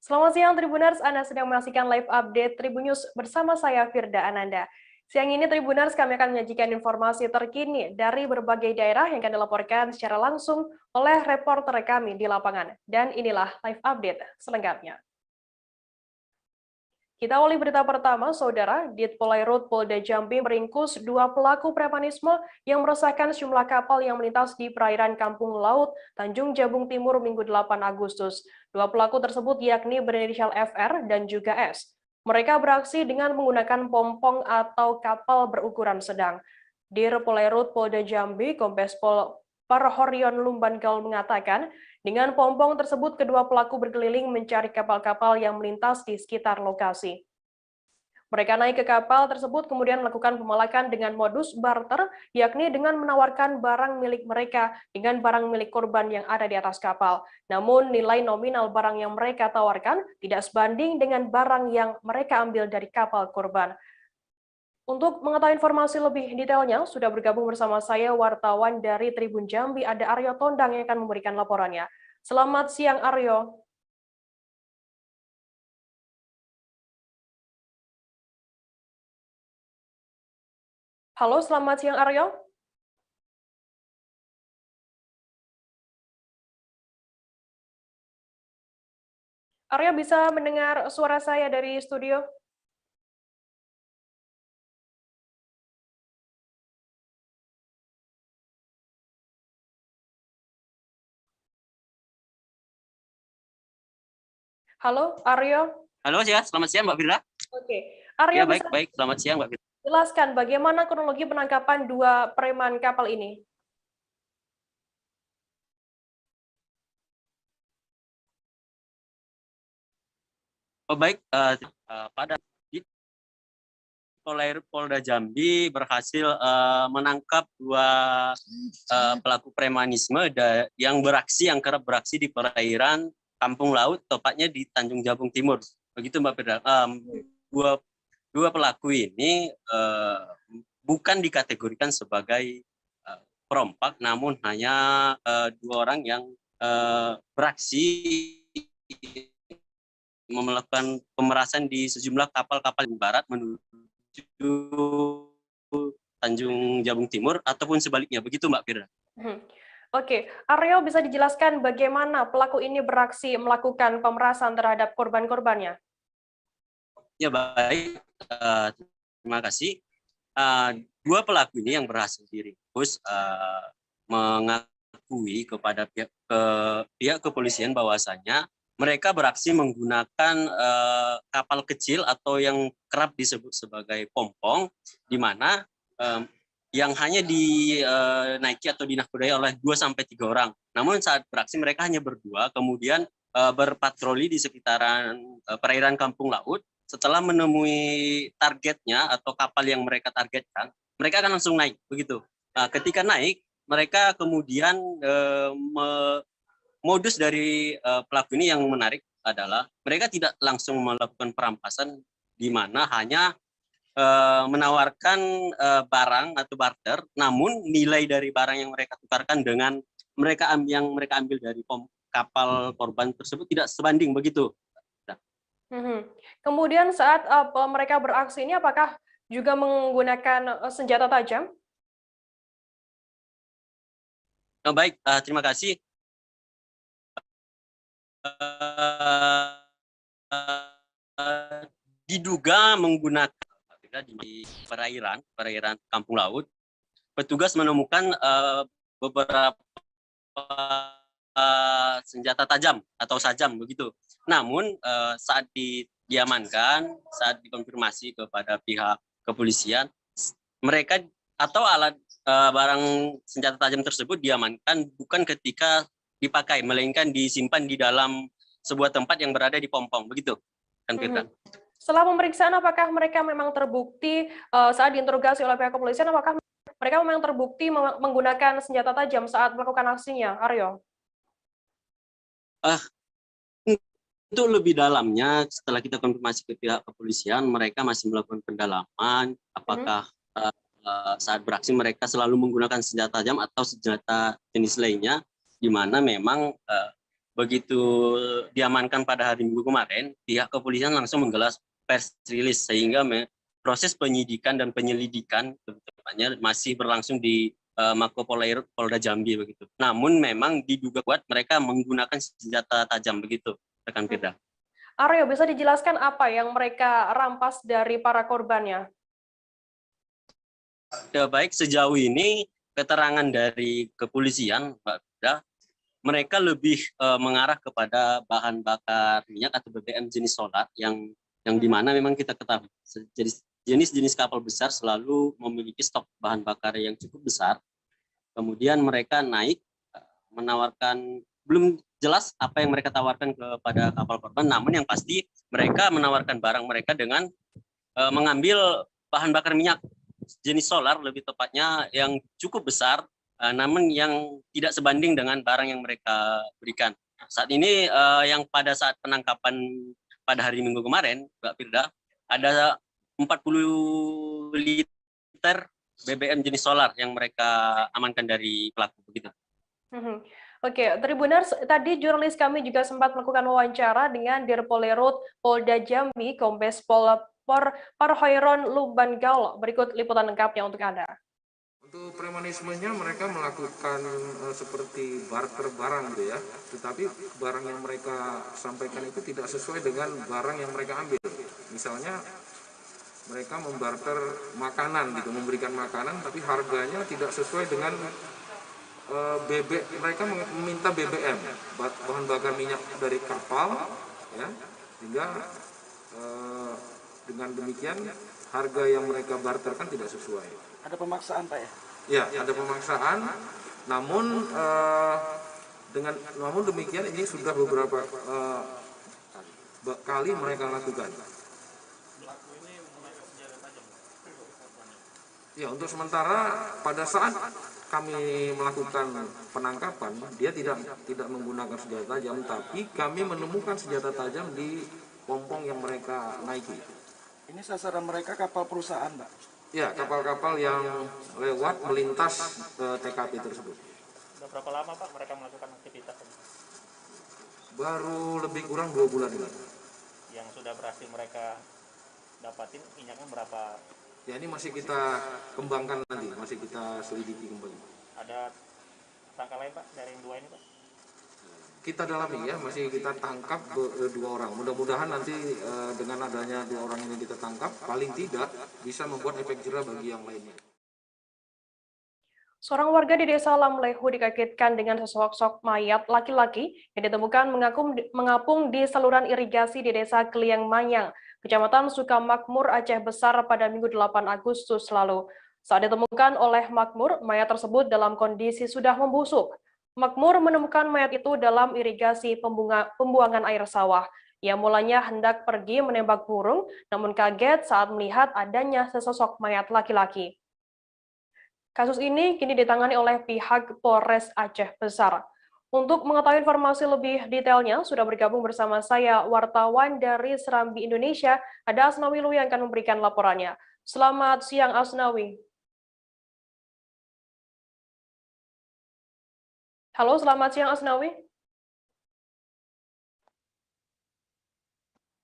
Selamat siang Tribuners, Anda sedang menyaksikan live update Tribun News bersama saya Firda Ananda. Siang ini Tribuners kami akan menyajikan informasi terkini dari berbagai daerah yang akan dilaporkan secara langsung oleh reporter kami di lapangan. Dan inilah live update selengkapnya. Kita awali berita pertama, Saudara. Ditpolairut Polda Jambi meringkus 2 pelaku premanisme yang meresahkan sejumlah kapal yang melintas di perairan Kampung Laut, Tanjung Jabung Timur, Minggu 8 Agustus. 2 pelaku tersebut yakni berinisial FR dan juga S. Mereka beraksi dengan menggunakan pompong atau kapal berukuran sedang. Dirpolairut Polda Jambi, Kombes Pol Parhoryon Lumbangal mengatakan, dengan pompong tersebut, kedua pelaku berkeliling mencari kapal-kapal yang melintas di sekitar lokasi. Mereka naik ke kapal tersebut kemudian melakukan pemalakan dengan modus barter, yakni dengan menawarkan barang milik mereka dengan barang milik korban yang ada di atas kapal. Namun nilai nominal barang yang mereka tawarkan tidak sebanding dengan barang yang mereka ambil dari kapal korban. Untuk mengetahui informasi lebih detailnya, sudah bergabung bersama saya wartawan dari Tribun Jambi, ada Aryo Tondang yang akan memberikan laporannya. Selamat siang, Aryo. Halo, selamat siang, Aryo. Aryo bisa mendengar suara saya dari studio? Halo, Aryo. Halo ya, selamat siang Mbak Firda. Oke, Aryo Ya bisa baik, selamat siang Mbak Firda. jelaskan bagaimana kronologi penangkapan 2 preman kapal ini? Oh baik, pada Polda Jambi berhasil menangkap 2 pelaku premanisme yang kerap beraksi di perairan Kampung Laut, tepatnya di Tanjung Jabung Timur. Begitu Mbak Firda. Dua pelaku ini bukan dikategorikan sebagai perompak, namun hanya 2 orang yang beraksi melakukan pemerasan di sejumlah kapal-kapal barat menuju Tanjung Jabung Timur ataupun sebaliknya. Begitu Mbak Firda. Oke, Aryo bisa dijelaskan bagaimana pelaku ini beraksi melakukan pemerasan terhadap korban-korbannya? Ya baik, terima kasih. 2 pelaku ini yang berhasil diringkus mengakui kepada pihak kepolisian bahwasanya mereka beraksi menggunakan kapal kecil atau yang kerap disebut sebagai pompong, di mana yang hanya dinaiki atau dinakodai oleh 2-3 orang. Namun saat beraksi mereka hanya berdua, kemudian berpatroli di sekitaran perairan Kampung Laut. Setelah menemui targetnya atau kapal yang mereka targetkan, mereka akan langsung naik, begitu. Nah, ketika naik, mereka kemudian modus dari pelaku ini yang menarik adalah mereka tidak langsung melakukan perampasan, di mana hanya menawarkan barang atau barter, namun nilai dari barang yang mereka tukarkan dengan yang mereka ambil dari kapal korban tersebut tidak sebanding, begitu. Kemudian saat mereka beraksi ini apakah juga menggunakan senjata tajam? Baik, terima kasih. Diduga menggunakan di perairan Kampung Laut, petugas menemukan beberapa senjata tajam atau sajam, begitu. Namun saat diamankan, saat dikonfirmasi kepada pihak kepolisian, mereka atau alat barang senjata tajam tersebut diamankan bukan ketika dipakai, melainkan disimpan di dalam sebuah tempat yang berada di pompong, begitu kan Firda? Setelah pemeriksaan, apakah mereka memang terbukti saat diinterogasi oleh pihak kepolisian, apakah mereka memang terbukti menggunakan senjata tajam saat melakukan aksinya, Aryo? Untuk lebih dalamnya, setelah kita konfirmasi ke pihak kepolisian, mereka masih melakukan pendalaman, apakah saat beraksi mereka selalu menggunakan senjata tajam atau senjata jenis lainnya, di mana memang begitu diamankan pada hari Minggu kemarin, pihak kepolisian langsung menggelar press release sehingga proses penyidikan dan penyelidikan tepatnya masih berlangsung di Mako Polda Jambi begitu. Namun memang diduga kuat mereka menggunakan senjata tajam begitu, rekan Firda. Aryo, bisa dijelaskan apa yang mereka rampas dari para korbannya? Ya, baik, sejauh ini keterangan dari kepolisian, Mbak Firda, mereka lebih mengarah kepada bahan bakar minyak atau BBM jenis solar yang dimana memang kita ketahui jenis kapal besar selalu memiliki stok bahan bakar yang cukup besar. Kemudian mereka naik menawarkan, belum jelas apa yang mereka tawarkan kepada kapal korban, namun yang pasti mereka menawarkan barang mereka dengan mengambil bahan bakar minyak jenis solar lebih tepatnya yang cukup besar, namun yang tidak sebanding dengan barang yang mereka berikan. Saat ini yang pada saat penangkapan pada hari Minggu kemarin, Mbak Firda, ada 40 liter BBM jenis solar yang mereka amankan dari pelaku begitu. Oke, Tribuners, tadi jurnalis kami juga sempat melakukan wawancara dengan Dirpolerut Polda Jambi, Kombes Pol Parhoiron Lubangaol. Berikut liputan lengkapnya untuk Anda. Untuk premanismenya mereka melakukan seperti barter barang gitu ya, tetapi barang yang mereka sampaikan itu tidak sesuai dengan barang yang mereka ambil. Misalnya mereka membarter makanan gitu, memberikan makanan tapi harganya tidak sesuai dengan mereka meminta BBM, bahan bakar minyak dari kapal ya, sehingga dengan demikian harga yang mereka barterkan tidak sesuai. Ada pemaksaan, Pak ya? Ya, ada pemaksaan. Namun namun demikian ini sudah beberapa kali mereka lakukan. Ya, untuk sementara pada saat kami melakukan penangkapan, dia tidak menggunakan senjata tajam, tapi kami menemukan senjata tajam di pompong yang mereka naiki. Ini sasaran mereka kapal perusahaan, Pak? Ya, kapal-kapal yang lewat melintas TKP tersebut. Sudah berapa lama, Pak, mereka melakukan aktivitas ini? Baru lebih kurang 2 bulan ini. Yang sudah berhasil mereka dapatin minyaknya berapa? Ya, ini masih kita kembangkan nanti, masih kita selidiki kembali. Ada tersangka lain, Pak, dari yang 2 ini, Pak? Kita dalami ya, masih kita tangkap 2 orang. Mudah-mudahan nanti dengan adanya 2 orang ini kita tangkap, paling tidak bisa membuat efek jerah bagi yang lainnya. Seorang warga di desa Lamlehu dikagetkan dengan sesosok mayat laki-laki yang ditemukan mengapung di saluran irigasi di desa Kliang Manyang, Kecamatan Sukamakmur, Aceh Besar pada Minggu 8 Agustus lalu. Saat ditemukan oleh Makmur, mayat tersebut dalam kondisi sudah membusuk. Makmur menemukan mayat itu dalam irigasi pembuangan air sawah. Ia mulanya hendak pergi menembak burung, namun kaget saat melihat adanya sesosok mayat laki-laki. Kasus ini kini ditangani oleh pihak Polres Aceh Besar. Untuk mengetahui informasi lebih detailnya, sudah bergabung bersama saya wartawan dari Serambi Indonesia, ada Asnawi Lu yang akan memberikan laporannya. Selamat siang, Asnawi. Halo, selamat siang, Asnawi.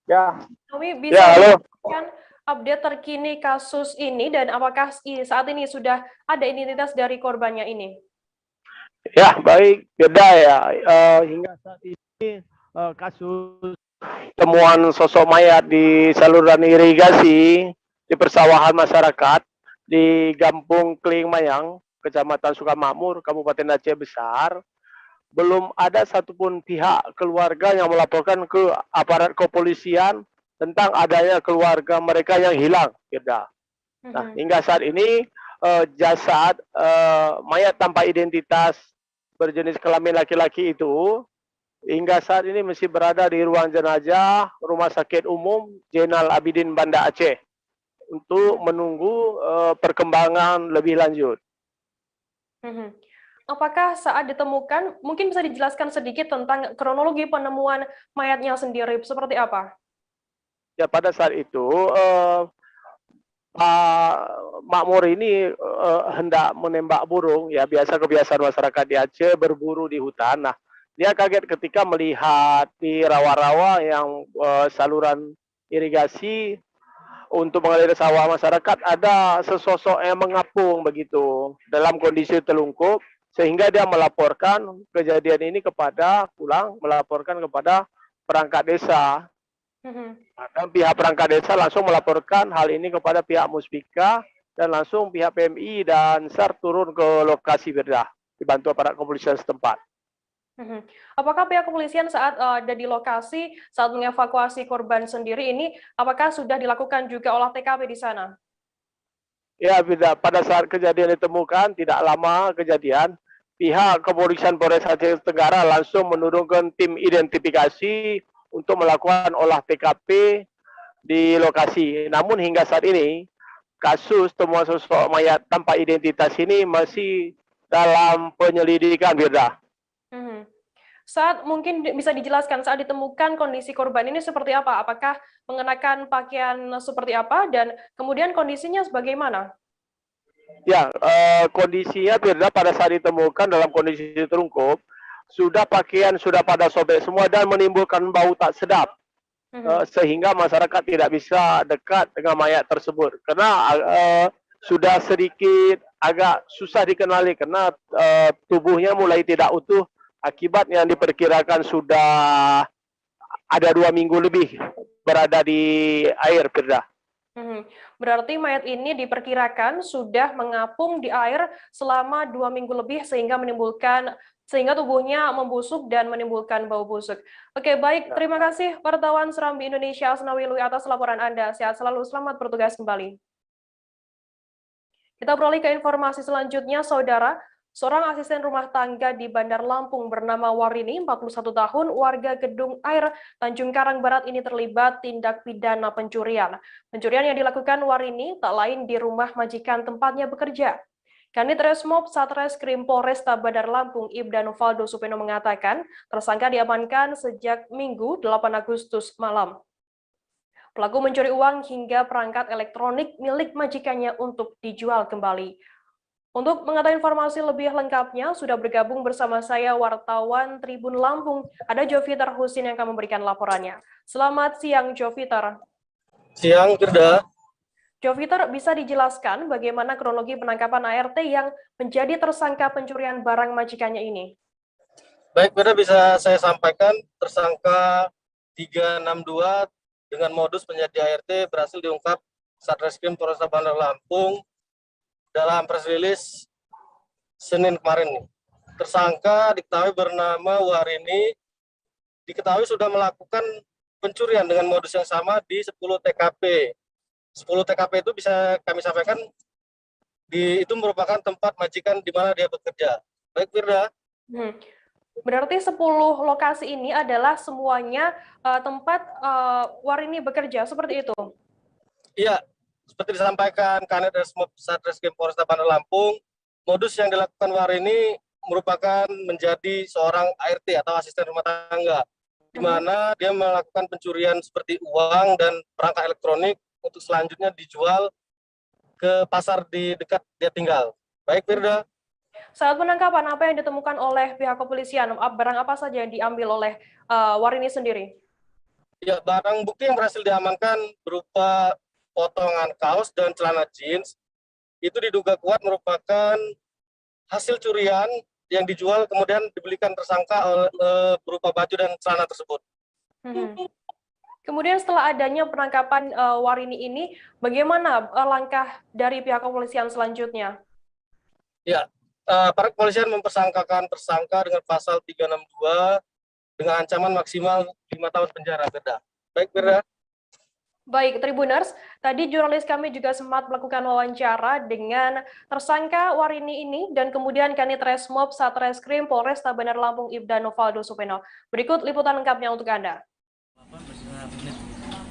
Ya. Asnawi, bisa memberikan update terkini kasus ini dan apakah saat ini sudah ada identitas dari korbannya ini? Ya, baik, beda ya. Hingga saat ini kasus temuan sosok mayat di saluran irigasi di persawahan masyarakat di Kampung Kliang Manyang, Kecamatan Sukamakmur, Kabupaten Aceh Besar, belum ada satupun pihak keluarga yang melaporkan ke aparat kepolisian tentang adanya keluarga mereka yang hilang, Firda. Nah, hingga saat ini jasad mayat tanpa identitas berjenis kelamin laki-laki itu hingga saat ini masih berada di ruang jenazah Rumah Sakit Umum Zainal Abidin Banda Aceh untuk menunggu perkembangan lebih lanjut. Apakah saat ditemukan, mungkin bisa dijelaskan sedikit tentang kronologi penemuan mayatnya sendiri, seperti apa? Ya, pada saat itu Pak Makmur ini hendak menembak burung, ya biasa kebiasaan masyarakat di Aceh berburu di hutan. Nah, Dia kaget ketika melihat di rawa-rawa yang saluran irigasi untuk mengalir sawah masyarakat ada sesosok yang mengapung begitu dalam kondisi telungkup, sehingga dia melaporkan kejadian ini melaporkan kepada perangkat desa. Dan pihak perangkat desa langsung melaporkan hal ini kepada pihak Muspika dan langsung pihak PMI dan SAR turun ke lokasi Firda dibantu aparat kepolisian setempat. Apakah pihak kepolisian saat ada di lokasi saat mengevakuasi korban sendiri ini, apakah sudah dilakukan juga olah TKP di sana? Ya, pada saat kejadian ditemukan tidak lama kejadian, pihak kepolisian Polres Aceh Tenggara langsung menurunkan tim identifikasi untuk melakukan olah TKP di lokasi. Namun hingga saat ini kasus temuan sosok mayat tanpa identitas ini masih dalam penyelidikan, Firda. Saat mungkin bisa dijelaskan saat ditemukan kondisi korban ini seperti apa? Apakah mengenakan pakaian seperti apa dan kemudian kondisinya bagaimana? Ya, kondisinya Firda pada saat ditemukan dalam kondisi terungkup, pakaian sudah pada sobek semua dan menimbulkan bau tak sedap. Sehingga masyarakat tidak bisa dekat dengan mayat tersebut karena sudah sedikit agak susah dikenali karena tubuhnya mulai tidak utuh akibat yang diperkirakan sudah ada 2 minggu lebih berada di air, Firda. Berarti mayat ini diperkirakan sudah mengapung di air selama 2 minggu lebih sehingga tubuhnya membusuk dan menimbulkan bau busuk. Oke, baik. Terima kasih wartawan Serambi Indonesia Asnawi Lui atas laporan Anda. Sehat selalu, selamat bertugas kembali. Kita beralih ke informasi selanjutnya, Saudara. Seorang asisten rumah tangga di Bandar Lampung bernama Warini, 41 tahun, warga Gedung Air, Tanjung Karang Barat ini terlibat tindak pidana pencurian. Pencurian yang dilakukan Warini tak lain di rumah majikan tempatnya bekerja. Kanit Resmob Satreskrim Polresta Bandar Lampung Ibda Novaldo Supeno mengatakan, tersangka diamankan sejak Minggu 8 Agustus malam. Pelaku mencuri uang hingga perangkat elektronik milik majikannya untuk dijual kembali. Untuk mengetahui informasi lebih lengkapnya, sudah bergabung bersama saya wartawan Tribun Lampung. Ada Joviter Husin yang akan memberikan laporannya. Selamat siang, Joviter. Siang, Firda. Joviter, bisa dijelaskan bagaimana kronologi penangkapan ART yang menjadi tersangka pencurian barang majikannya ini? Baik, Firda, bisa saya sampaikan tersangka 362 dengan modus penjadi ART berhasil diungkap Satreskrim Polresta Bandar Lampung dalam press release Senin kemarin. Tersangka diketahui bernama Warini, diketahui sudah melakukan pencurian dengan modus yang sama di 10 TKP. 10 TKP itu bisa kami sampaikan, itu merupakan tempat majikan di mana dia bekerja. Baik, Firda. Berarti 10 lokasi ini adalah semuanya tempat Warini bekerja, seperti itu? Iya. Seperti disampaikan Kanit Resmob Satreskrim Polresta Bandar Lampung, modus yang dilakukan Warini merupakan menjadi seorang ART atau asisten rumah tangga, di mana dia melakukan pencurian seperti uang dan perangkat elektronik untuk selanjutnya dijual ke pasar di dekat dia tinggal. Baik, Firda. Saat penangkapan, apa yang ditemukan oleh pihak kepolisian? Barang apa saja yang diambil oleh Warini sendiri? Ya, barang bukti yang berhasil diamankan berupa potongan kaos dan celana jeans, itu diduga kuat merupakan hasil curian yang dijual kemudian dibelikan tersangka berupa baju dan celana tersebut. Kemudian setelah adanya penangkapan Warini ini, bagaimana langkah dari pihak kepolisian selanjutnya? Ya, para kepolisian mempersangkakan tersangka dengan pasal 362 dengan ancaman maksimal 5 tahun penjara, Firda. Baik, Firda. Baik, Tribuners, tadi jurnalis kami juga sempat melakukan wawancara dengan tersangka Warini ini dan kemudian Kanit Resmob Satreskrim Polresta Bandar Lampung Ibda Novaldo Supeno. Berikut liputan lengkapnya untuk Anda.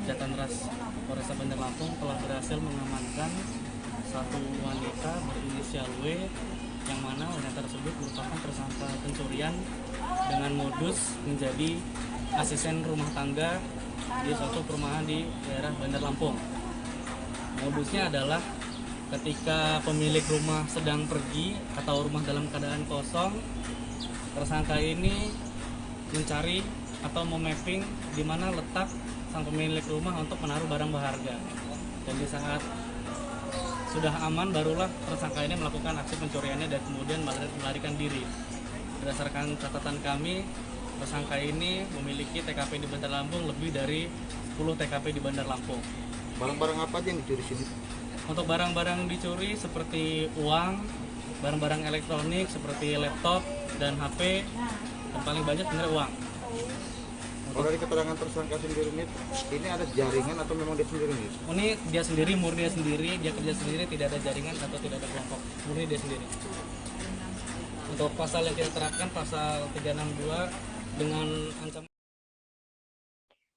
Jatantras Polresta Bandar Lampung telah berhasil mengamankan satu wanita berinisial W yang mana wanita tersebut merupakan tersangka pencurian dengan modus menjadi asisten rumah tangga di suatu perumahan di daerah Bandar Lampung. Modusnya adalah ketika pemilik rumah sedang pergi atau rumah dalam keadaan kosong, tersangka ini mencari atau memapping di mana letak sang pemilik rumah untuk menaruh barang berharga. Dan di saat sudah aman, barulah tersangka ini melakukan aksi pencuriannya dan kemudian melarikan diri. Berdasarkan catatan kami, tersangka ini memiliki TKP di Bandar Lampung lebih dari 10 TKP di Bandar Lampung. Barang-barang apa aja yang dicuri sini? Untuk barang-barang dicuri seperti uang, barang-barang elektronik seperti laptop dan HP, dan paling banyak sebenarnya uang. Kalau dari keterangan tersangka sendiri ini ada jaringan atau memang dia sendiri nih? Ini dia sendiri, murni dia sendiri, dia kerja sendiri, tidak ada jaringan atau tidak ada kelompok, murni dia sendiri. Untuk pasal yang kita terapkan, pasal 362 dengan ancaman.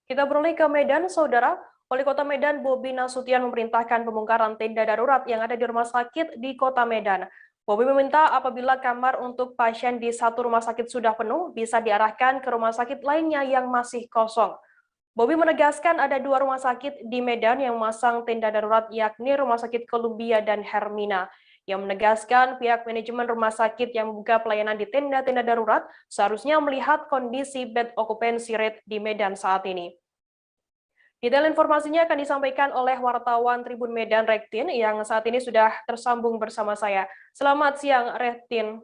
Kita beralih ke Medan, Saudara. Wali Kota Medan Bobi Nasution memerintahkan pembongkaran tenda darurat yang ada di rumah sakit di Kota Medan. Bobi meminta apabila kamar untuk pasien di satu rumah sakit sudah penuh, bisa diarahkan ke rumah sakit lainnya yang masih kosong. Bobi menegaskan ada 2 rumah sakit di Medan yang memasang tenda darurat, yakni Rumah Sakit Columbia dan Hermina. Yang menegaskan pihak manajemen rumah sakit yang membuka pelayanan di tenda-tenda darurat seharusnya melihat kondisi bed occupancy rate di Medan saat ini. Detail informasinya akan disampaikan oleh wartawan Tribun Medan Rektin yang saat ini sudah tersambung bersama saya. Selamat siang, Rektin.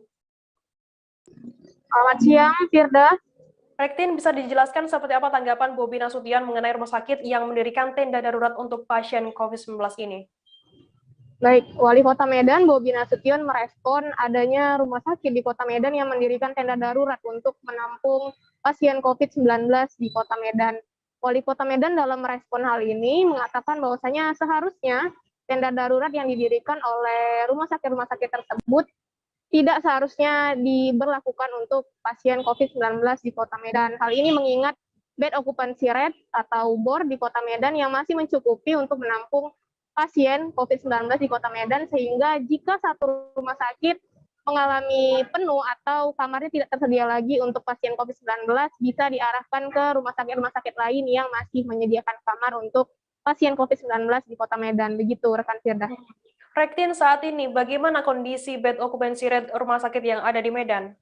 Selamat siang, Firda. Rektin, bisa dijelaskan seperti apa tanggapan Bobi Nasution mengenai rumah sakit yang mendirikan tenda darurat untuk pasien COVID-19 ini? Baik, Wali Kota Medan Bobi Nasution merespon adanya rumah sakit di Kota Medan yang mendirikan tenda darurat untuk menampung pasien COVID-19 di Kota Medan. Wali Kota Medan dalam merespon hal ini mengatakan bahwasanya seharusnya tenda darurat yang didirikan oleh rumah sakit tersebut tidak seharusnya diberlakukan untuk pasien COVID-19 di Kota Medan. Hal ini mengingat bed occupancy rate atau BOR di Kota Medan yang masih mencukupi untuk menampung pasien COVID-19 di Kota Medan, sehingga jika satu rumah sakit mengalami penuh atau kamarnya tidak tersedia lagi untuk pasien COVID-19, bisa diarahkan ke rumah sakit lain yang masih menyediakan kamar untuk pasien COVID-19 di Kota Medan. Begitu, rekan Firda. Rektin, saat ini bagaimana kondisi bed occupancy rate rumah sakit yang ada di Medan?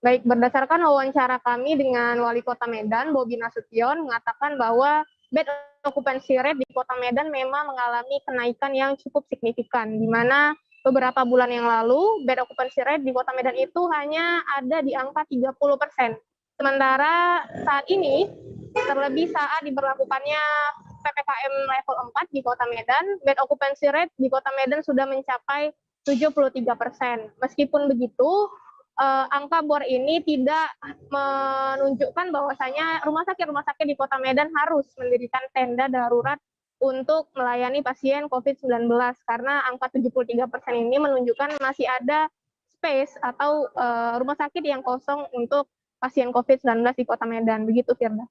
Baik, berdasarkan wawancara kami dengan Wali Kota Medan, Bobi Nasution mengatakan bahwa bed occupancy rate di Kota Medan memang mengalami kenaikan yang cukup signifikan, di mana beberapa bulan yang lalu, bed occupancy rate di Kota Medan itu hanya ada di angka 30%. Sementara saat ini, terlebih saat diberlakukannya PPKM level 4 di Kota Medan, bed occupancy rate di Kota Medan sudah mencapai 73%. Meskipun begitu, angka BOR ini tidak menunjukkan bahwasanya rumah sakit di Kota Medan harus mendirikan tenda darurat untuk melayani pasien COVID-19, karena angka 73% ini menunjukkan masih ada space atau rumah sakit yang kosong untuk pasien COVID-19 di Kota Medan. Begitu, Firda.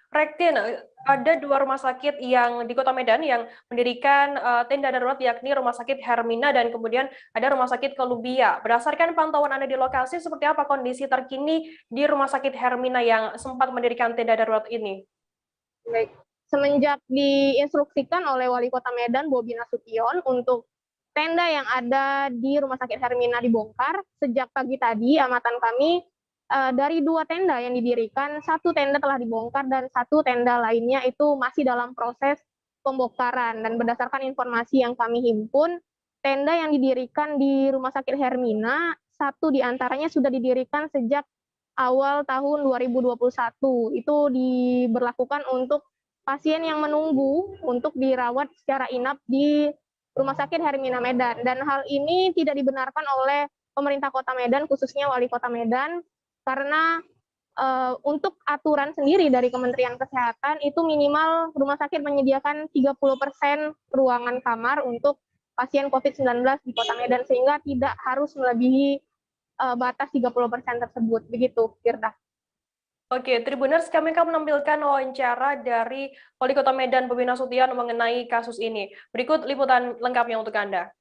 Rektin, ada 2 rumah sakit yang di Kota Medan yang mendirikan tenda darurat, yakni Rumah Sakit Hermina dan kemudian ada Rumah Sakit Columbia. Berdasarkan pantauan Anda di lokasi, seperti apa kondisi terkini di Rumah Sakit Hermina yang sempat mendirikan tenda darurat ini? Baik. Semenjak diinstruksikan oleh Wali Kota Medan Bobi Nasution untuk tenda yang ada di Rumah Sakit Hermina dibongkar, sejak pagi tadi amatan kami dari 2 tenda yang didirikan, 1 tenda telah dibongkar dan 1 tenda lainnya itu masih dalam proses pembongkaran. Dan berdasarkan informasi yang kami himpun, tenda yang didirikan di Rumah Sakit Hermina, 1 diantaranya sudah didirikan sejak awal tahun 2021. Itu diberlakukan untuk pasien yang menunggu untuk dirawat secara inap di Rumah Sakit Hermina Medan. Dan hal ini tidak dibenarkan oleh pemerintah Kota Medan, khususnya Wali Kota Medan, karena untuk aturan sendiri dari Kementerian Kesehatan itu minimal rumah sakit menyediakan 30% ruangan kamar untuk pasien COVID-19 di Kota Medan, sehingga tidak harus melebihi batas 30% tersebut. Begitu, Firda. Oke, Tribuners, kami akan menampilkan wawancara dari Wali Kota Medan Bobi Nasution mengenai kasus ini. Berikut liputan lengkapnya untuk Anda.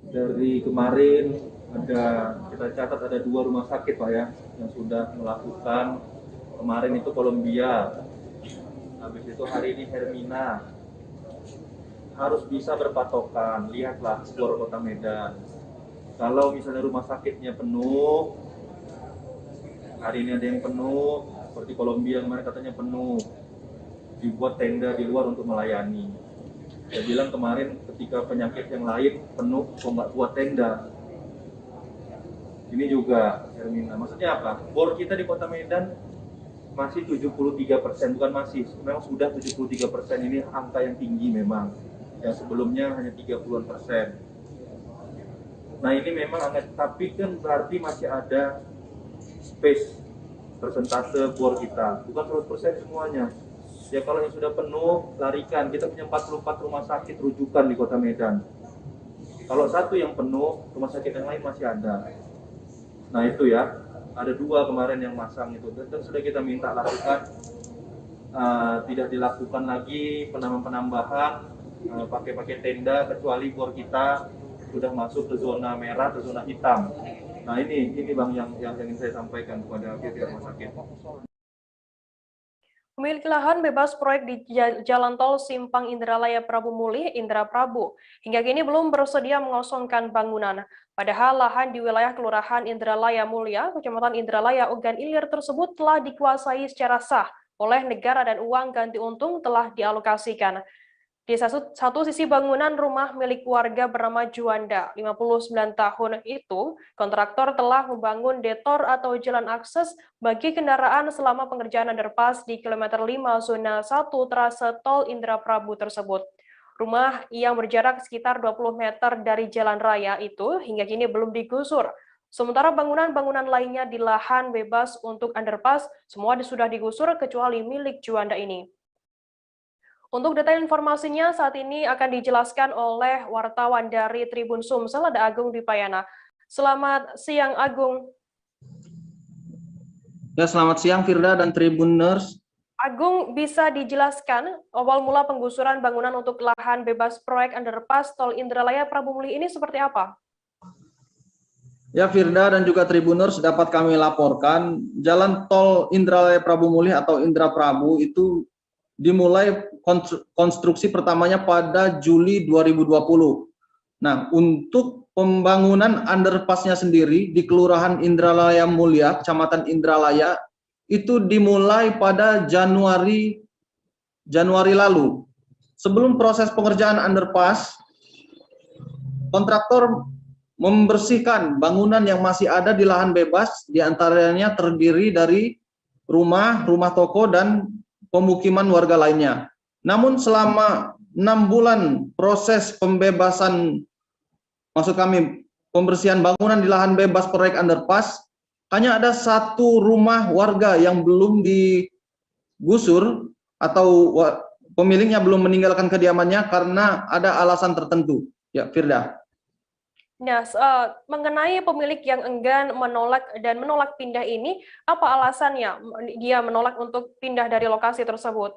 Dari kemarin kita catat ada 2 rumah sakit, Pak, ya, yang sudah melakukan. Kemarin itu Columbia, habis itu hari ini Hermina. Harus bisa berpatokan, lihatlah skor Kota Medan. Kalau misalnya rumah sakitnya penuh, Hari ini ada yang penuh, seperti Kolombia kemarin katanya penuh, dibuat tenda di luar untuk melayani. Saya bilang kemarin ketika penyakit yang lain penuh, kok nggak buat tenda. Ini juga Hermina. Maksudnya apa? Bor kita di Kota Medan masih 73%, bukan masih, memang sudah 73%. Ini angka yang tinggi memang. Yang sebelumnya hanya 30-an%. Nah ini memang agak, tapi kan berarti masih ada space persentase bor kita, bukan 100% semuanya. Ya kalau yang sudah penuh, larikan. Kita punya 44 rumah sakit rujukan di Kota Medan. Kalau satu yang penuh, rumah sakit yang lain masih ada. Nah itu ya, ada 2 kemarin yang masang itu. Dan sudah kita minta lakukan, tidak dilakukan lagi penambahan pakai tenda, kecuali bor kita sudah masuk ke zona merah, ke zona hitam. Nah ini Bang yang ingin saya sampaikan kepada pihak rumah sakit. Pemilik lahan bebas proyek di Jalan Tol Simpang Indralaya Prabu Mulih, Indra Prabu, hingga kini belum bersedia mengosongkan bangunan. Padahal lahan di wilayah Kelurahan Indralaya Mulia, Kecamatan Indralaya, Ogan Ilir tersebut telah dikuasai secara sah oleh negara dan uang ganti untung telah dialokasikan. Di satu sisi bangunan rumah milik warga bernama Juanda, 59 tahun itu, kontraktor telah membangun detor atau jalan akses bagi kendaraan selama pengerjaan underpass di kilometer 5 zona 1 trase tol Indra Prabu tersebut. Rumah yang berjarak sekitar 20 meter dari jalan raya itu hingga kini belum digusur. Sementara bangunan-bangunan lainnya di lahan bebas untuk underpass semua sudah digusur kecuali milik Juanda ini. Untuk detail informasinya saat ini akan dijelaskan oleh wartawan dari Tribun Sumsel, ada Agung Dipayana. Selamat siang, Agung. Ya, selamat siang Firda dan Tribuners. Agung, bisa dijelaskan awal mula penggusuran bangunan untuk lahan bebas proyek underpass Tol Indralaya Prabu Mulih ini seperti apa? Ya, Firda dan juga Tribuners, dapat kami laporkan Jalan Tol Indralaya Prabu Mulih atau Indra Prabu itu dimulai konstruksi pertamanya pada Juli 2020. Nah, untuk pembangunan underpassnya sendiri di Kelurahan Indralaya Mulia, Kecamatan Indralaya, itu dimulai pada Januari lalu. Sebelum proses pengerjaan underpass, kontraktor membersihkan bangunan yang masih ada di lahan bebas, diantaranya terdiri dari rumah toko, dan pemukiman warga lainnya. Namun selama 6 bulan proses pembebasan, maksud kami pembersihan bangunan di lahan bebas proyek underpass, hanya ada 1 rumah warga yang belum digusur atau pemiliknya belum meninggalkan kediamannya karena ada alasan tertentu. Ya, Firda. Nah, mengenai pemilik yang enggan menolak pindah ini, apa alasannya dia menolak untuk pindah dari lokasi tersebut?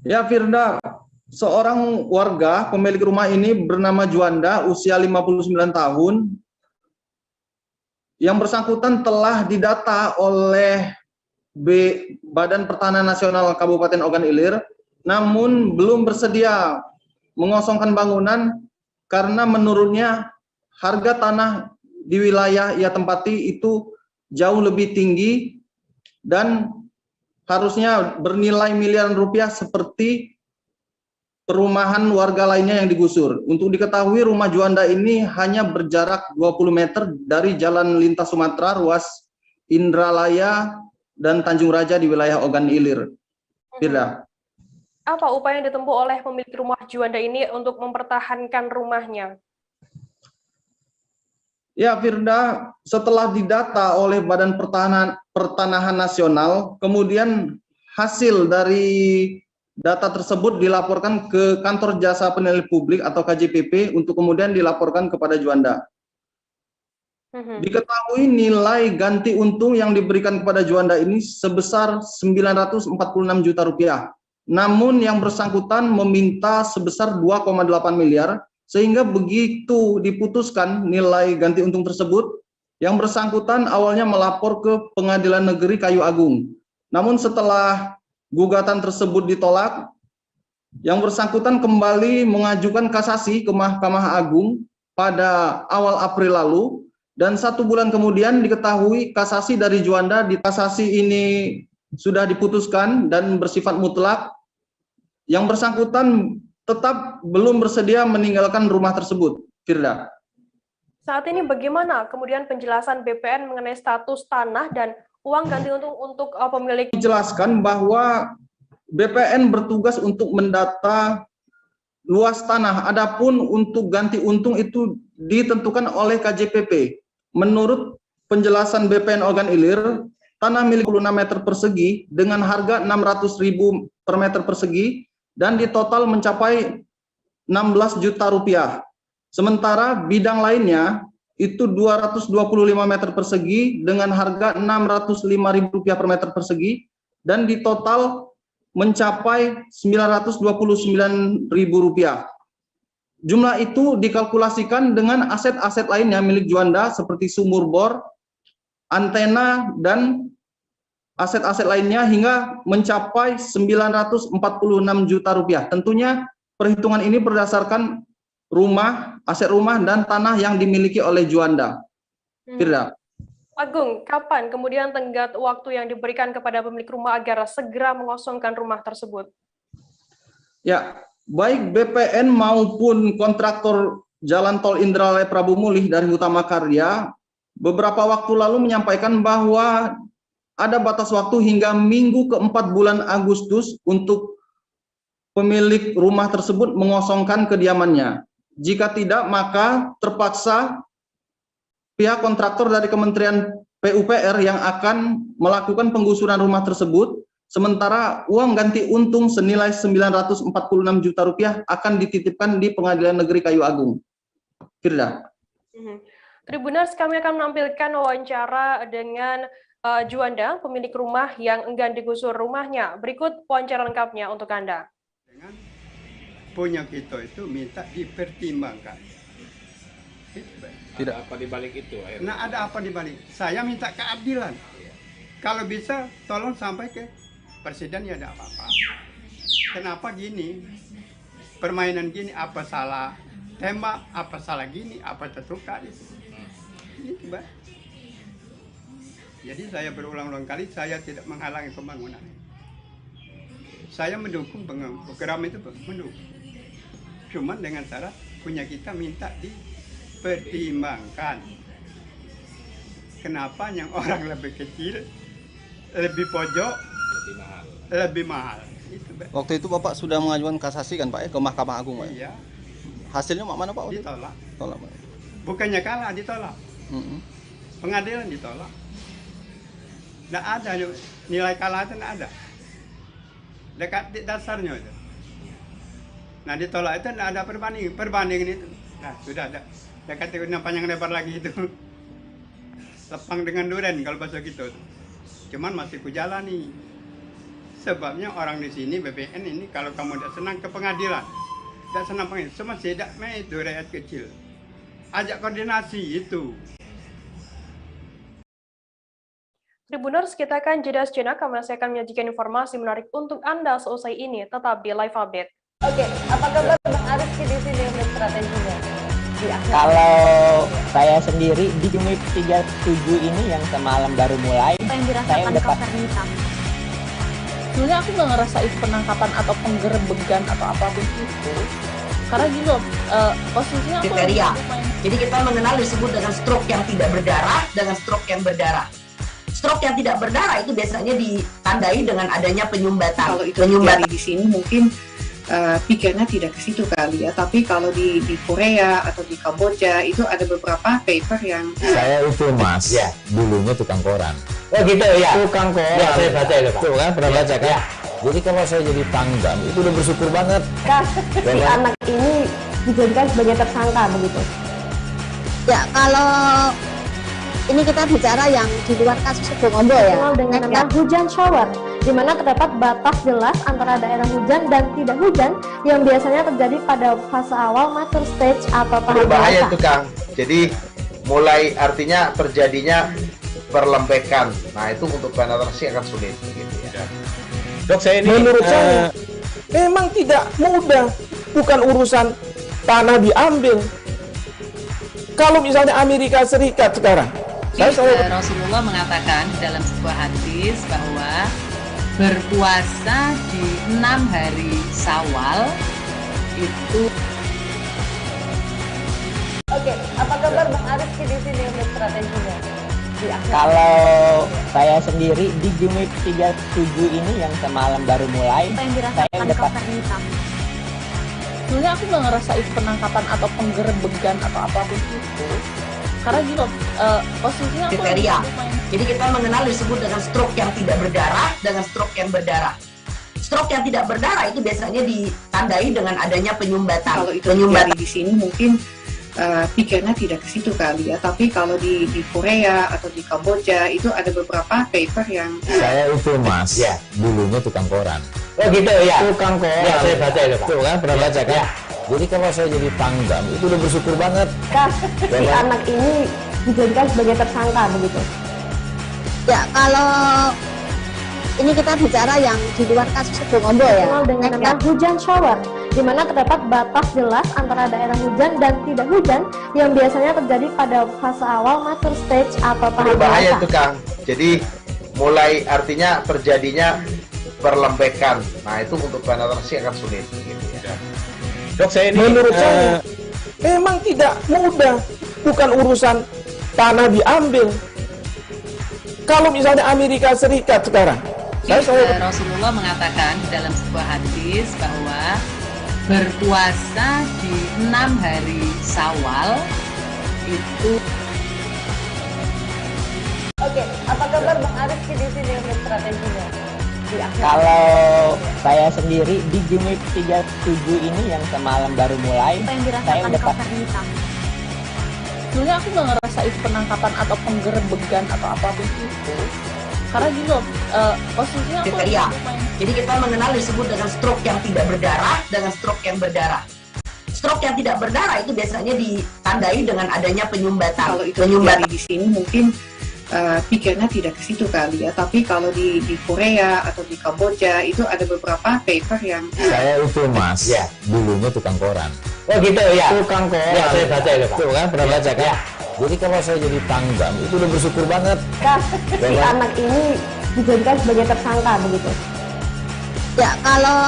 Ya, Firda, seorang warga pemilik rumah ini bernama Juanda, usia 59 tahun. Yang bersangkutan telah didata oleh Badan Pertanahan Nasional Kabupaten Ogan Ilir, namun belum bersedia mengosongkan bangunan karena menurunnya harga tanah di wilayah ia tempati itu jauh lebih tinggi dan harusnya bernilai miliaran rupiah seperti perumahan warga lainnya yang digusur. Untuk diketahui, rumah Juanda ini hanya berjarak 20 meter dari Jalan Lintas Sumatera, ruas Indralaya dan Tanjung Raja di wilayah Ogan Ilir. Firda. Apa upaya yang ditempuh oleh pemilik rumah Juanda ini untuk mempertahankan rumahnya? Ya, Firda, setelah didata oleh Badan Pertanahan Nasional, kemudian hasil dari data tersebut dilaporkan ke Kantor Jasa Penilai Publik atau KJPP untuk kemudian dilaporkan kepada Juanda. Diketahui nilai ganti untung yang diberikan kepada Juanda ini sebesar 946 juta rupiah. Namun yang bersangkutan meminta sebesar 2,8 miliar, sehingga begitu diputuskan nilai ganti untung tersebut, yang bersangkutan awalnya melapor ke Pengadilan Negeri Kayu Agung. Namun setelah gugatan tersebut ditolak, yang bersangkutan kembali mengajukan kasasi ke Mahkamah Agung pada awal April lalu, Dan 1 bulan kemudian diketahui kasasi dari Juanda, di kasasi ini sudah diputuskan dan bersifat mutlak. Yang bersangkutan tetap belum bersedia meninggalkan rumah tersebut. Firda. Saat ini bagaimana kemudian penjelasan BPN mengenai status tanah dan uang ganti untung untuk pemilik? Dijelaskan bahwa BPN bertugas untuk mendata luas tanah. Adapun untuk ganti untung itu ditentukan oleh KJPP. Menurut penjelasan BPN Ogan Ilir, tanah milik 26 meter persegi dengan harga 600.000 per meter persegi dan di total mencapai 16 juta rupiah. Sementara bidang lainnya itu 225 meter persegi dengan harga 605.000 rupiah per meter persegi dan di total mencapai 929.000 rupiah. Jumlah itu dikalkulasikan dengan aset-aset lainnya milik Juanda seperti sumur bor, antena, dan aset-aset lainnya hingga mencapai 946 juta rupiah. Tentunya perhitungan ini berdasarkan rumah, aset rumah, dan tanah yang dimiliki oleh Juanda. Firda. Agung, kapan kemudian tenggat waktu yang diberikan kepada pemilik rumah agar segera mengosongkan rumah tersebut? Ya, baik BPN maupun kontraktor Jalan Tol Indralaya Prabu Mulih dari Utama Karya beberapa waktu lalu menyampaikan bahwa ada batas waktu hingga minggu keempat bulan Agustus untuk pemilik rumah tersebut mengosongkan kediamannya. Jika tidak, maka terpaksa pihak kontraktor dari Kementerian PUPR yang akan melakukan penggusuran rumah tersebut. Sementara uang ganti untung senilai 946 juta rupiah akan dititipkan di Pengadilan Negeri Kayu Agung. Firda. Tribuners, kami akan menampilkan wawancara dengan Juanda, pemilik rumah yang enggan digusur rumahnya. Berikut wawancara lengkapnya untuk Anda. Dengan punya kita itu minta dipertimbangkan. Tidak. Ada apa di balik itu? Nah, ada apa di balik? Saya minta keadilan. Kalau bisa, tolong sampai ke Presiden ya tidak apa-apa. Kenapa gini? Permainan gini apa salah? Tembak apa salah gini? Apa tertukar itu? Ini coba. Jadi saya berulang-ulang kali saya tidak menghalangi pembangunan. Saya mendukung program itu, mendukung. Cuman dengan syarat punya kita minta dipertimbangkan. Kenapa yang orang lebih kecil, lebih pojok, lebih mahal. Waktu itu Bapak sudah mengajukan kasasi kan Pak ya ke Mahkamah Agung Pak? Iya. Hasilnya mana Pak? Ditolak. Tolak Pak. Bukannya kalah, ditolak. Pengadilan ditolak. Tidak ada nilai kalah itu, tidak ada. Dekat di dasarnya itu. Nah ditolak itu tidak ada perbandingan itu. Nah sudah ada. Dekat itu panjang lebar lagi itu. Lepang dengan duren kalau bahasa gitu. Cuman masih kujalani. Sebabnya orang di sini BPN ini kalau kamu tidak senang ke pengadilan, tidak senang pengadilan, semua tidak itu rakyat kecil. Ajak koordinasi itu. Tribuners, kita akan jeda sejenak, kami akan menyajikan informasi menarik untuk Anda seusai ini. Tetap di Live Update. Oke, apa kabar Bang Arifki di sini untuk strateginya? Kalau saya sendiri di MIP 37 ini yang semalam baru mulai, apa yang dirasakan Kak Fernita? Sebenarnya aku nggak ngerasa itu penangkapan atau penggerbegan atau apapun itu, karena gini loh, posisinya aku kriteria. Jadi kita mengenal disebut dengan stroke yang tidak berdarah dengan stroke yang berdarah. Stroke yang tidak berdarah itu biasanya ditandai dengan adanya penyumbatan. Kalau itu penyumbatan di sini mungkin pikirnya tidak ke situ kali ya, tapi kalau di Korea atau di Kamboja itu ada beberapa paper yang saya itu Mas, ya, dulunya tukang koran. Oh gitu ya. Tukang koran. Ya, saya baca itu Pak. Tuh kan pernah baca kan? Ya. Jadi kalau saya jadi pangdam itu udah bersyukur banget. Si anak ini dijadikan sebagai tersangka begitu. Ya, kalau ini kita bicara yang di luar kasus Situbondo ya. Dengan nama hujan shower, di mana terdapat batas jelas antara daerah hujan dan tidak hujan yang biasanya terjadi pada fase awal mature stage atau tahap berbahaya itu Kang. Jadi mulai artinya terjadinya perlembekan. Nah itu untuk penetrasi akan sulit begitu ya. Dok, saya ini menurut saya memang tidak mudah, bukan urusan tanah diambil, Kalau misalnya Amerika Serikat sekarang, Rasulullah mengatakan dalam sebuah hadis bahwa berpuasa di 6 hari Syawal itu. Oke, apa kabar Bang Arifki di sini untuk strateginya? Kalau saya sendiri di Jumip 37 ini yang semalam baru mulai, Apa yang saya dirasakan udah Kautsar hitam? Sebenarnya aku nggak ngerasa itu penangkapan atau penggerebegan atau apapun itu. Karena gini, posisinya aku Kriteria. lumayan. Jadi kita mengenal disebut dengan stroke yang tidak berdarah dengan stroke yang berdarah. Stroke yang tidak berdarah itu biasanya ditandai dengan adanya penyumbatan. Kalau itu terjadi di sini mungkin pikirnya tidak ke situ kali ya, tapi kalau di Korea atau di Kamboja itu ada beberapa paper yang Saya itu mas, dulunya tukang koran. Oh gitu ya. Tukang koran. Ya, saya baca itu Pak. Tuh kan, pernah baca kan? Ya. Jadi kalau saya jadi Pangdam, itu udah bersyukur banget. Si anak ini dijadikan sebagai tersangka begitu. Ya, kalau ini kita bicara yang di luar kasus Sebongombo ya. Dikenal dengan nama hujan shower, di mana terdapat batas jelas antara daerah hujan dan tidak hujan yang biasanya terjadi pada fase awal mature stage atau tahap Berbahaya dewasa. itu Kang. Jadi mulai artinya terjadinya perlembekan. Nah itu untuk penetrasi akan sulit. Gitu ya. Dok, saya ini menurut saya memang tidak mudah, bukan urusan tanah diambil. Kalau misalnya Amerika Serikat sekarang, Rasulullah mengatakan dalam sebuah hadis bahwa berpuasa di 6 hari Syawal itu. Oke, apa kabar Bang Arifki di sini untuk strateginya? Kalau saya sendiri di Jumip 37 ini yang semalam baru mulai, Apa yang saya dirasakan udah Kautsar hitam? Sebenarnya aku nggak ngerasa itu penangkapan atau penggerebegan atau apapun itu. Karena gini, posisinya aku Kriteria. lumayan. Jadi kita mengenal disebut dengan stroke yang tidak berdarah dengan stroke yang berdarah. Stroke yang tidak berdarah itu biasanya ditandai dengan adanya penyumbatan. kalau itu terjadi di sini mungkin pikirnya tidak ke situ kali ya, tapi kalau di Korea atau di Kamboja itu ada beberapa paper yang Saya itu mas, dulunya tukang koran. Oh gitu ya. Tukang koran. Ya, saya baca itu Pak. Tuh kan, pernah baca kan? Ya. Jadi kalau saya jadi Pangdam, itu udah bersyukur banget. Si anak ini dijadikan sebagai tersangka begitu. Ya, kalau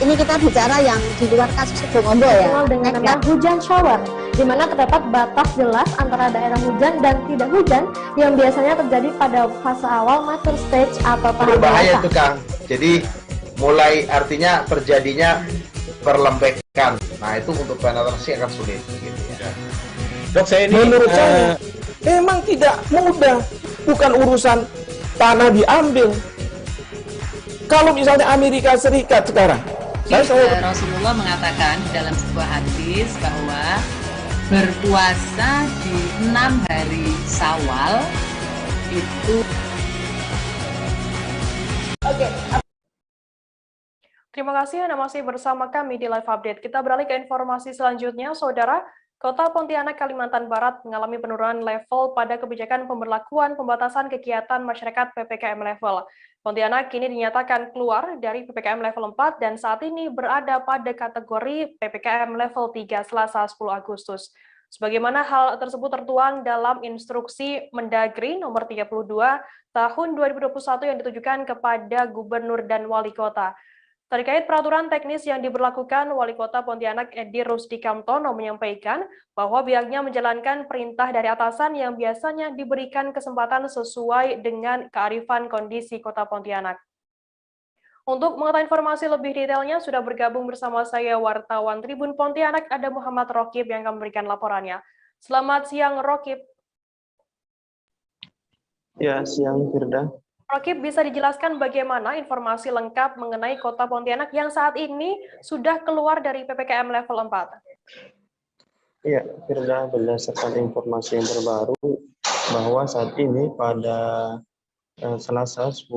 ini kita bicara yang di luar kasus Sebongombo ya. Dikenal dengan nama hujan shower, di mana terdapat batas jelas antara daerah hujan dan tidak hujan yang biasanya terjadi pada fase awal mature stage atau tahap Berbahaya dewasa. itu Kang. Jadi mulai artinya terjadinya perlembekan. Nah itu untuk penetrasi akan sulit. Gitu ya. Dok, saya ini menurut saya memang tidak mudah, bukan urusan tanah diambil. Kalau misalnya Amerika Serikat sekarang, Rasulullah mengatakan dalam sebuah hadis bahwa berpuasa di 6 hari Syawal itu. Oke. Terima kasih Anda masih bersama kami di Live Update. Kita beralih ke informasi selanjutnya, Saudara. Kota Pontianak, Kalimantan Barat mengalami penurunan level pada kebijakan pemberlakuan pembatasan kegiatan masyarakat PPKM level. Pontianak kini dinyatakan keluar dari PPKM level 4 dan saat ini berada pada kategori PPKM level 3 Selasa 10 Agustus. Sebagaimana hal tersebut tertuang dalam instruksi Mendagri nomor 32 tahun 2021 yang ditujukan kepada gubernur dan wali kota. Terkait peraturan teknis yang diberlakukan, Wali Kota Pontianak Edi Rusdi Kamtono menyampaikan bahwa pihaknya menjalankan perintah dari atasan yang biasanya diberikan kesempatan sesuai dengan kearifan kondisi Kota Pontianak. Untuk mengetahui informasi lebih detailnya, sudah bergabung bersama saya wartawan Tribun Pontianak, ada Muhammad Rokib yang akan memberikan laporannya. Selamat siang, Rokib. Ya, siang Firda. Rokib, bisa dijelaskan bagaimana informasi lengkap mengenai Kota Pontianak yang saat ini sudah keluar dari PPKM level 4? Iya, Firda, berdasarkan informasi yang terbaru bahwa saat ini pada Selasa 10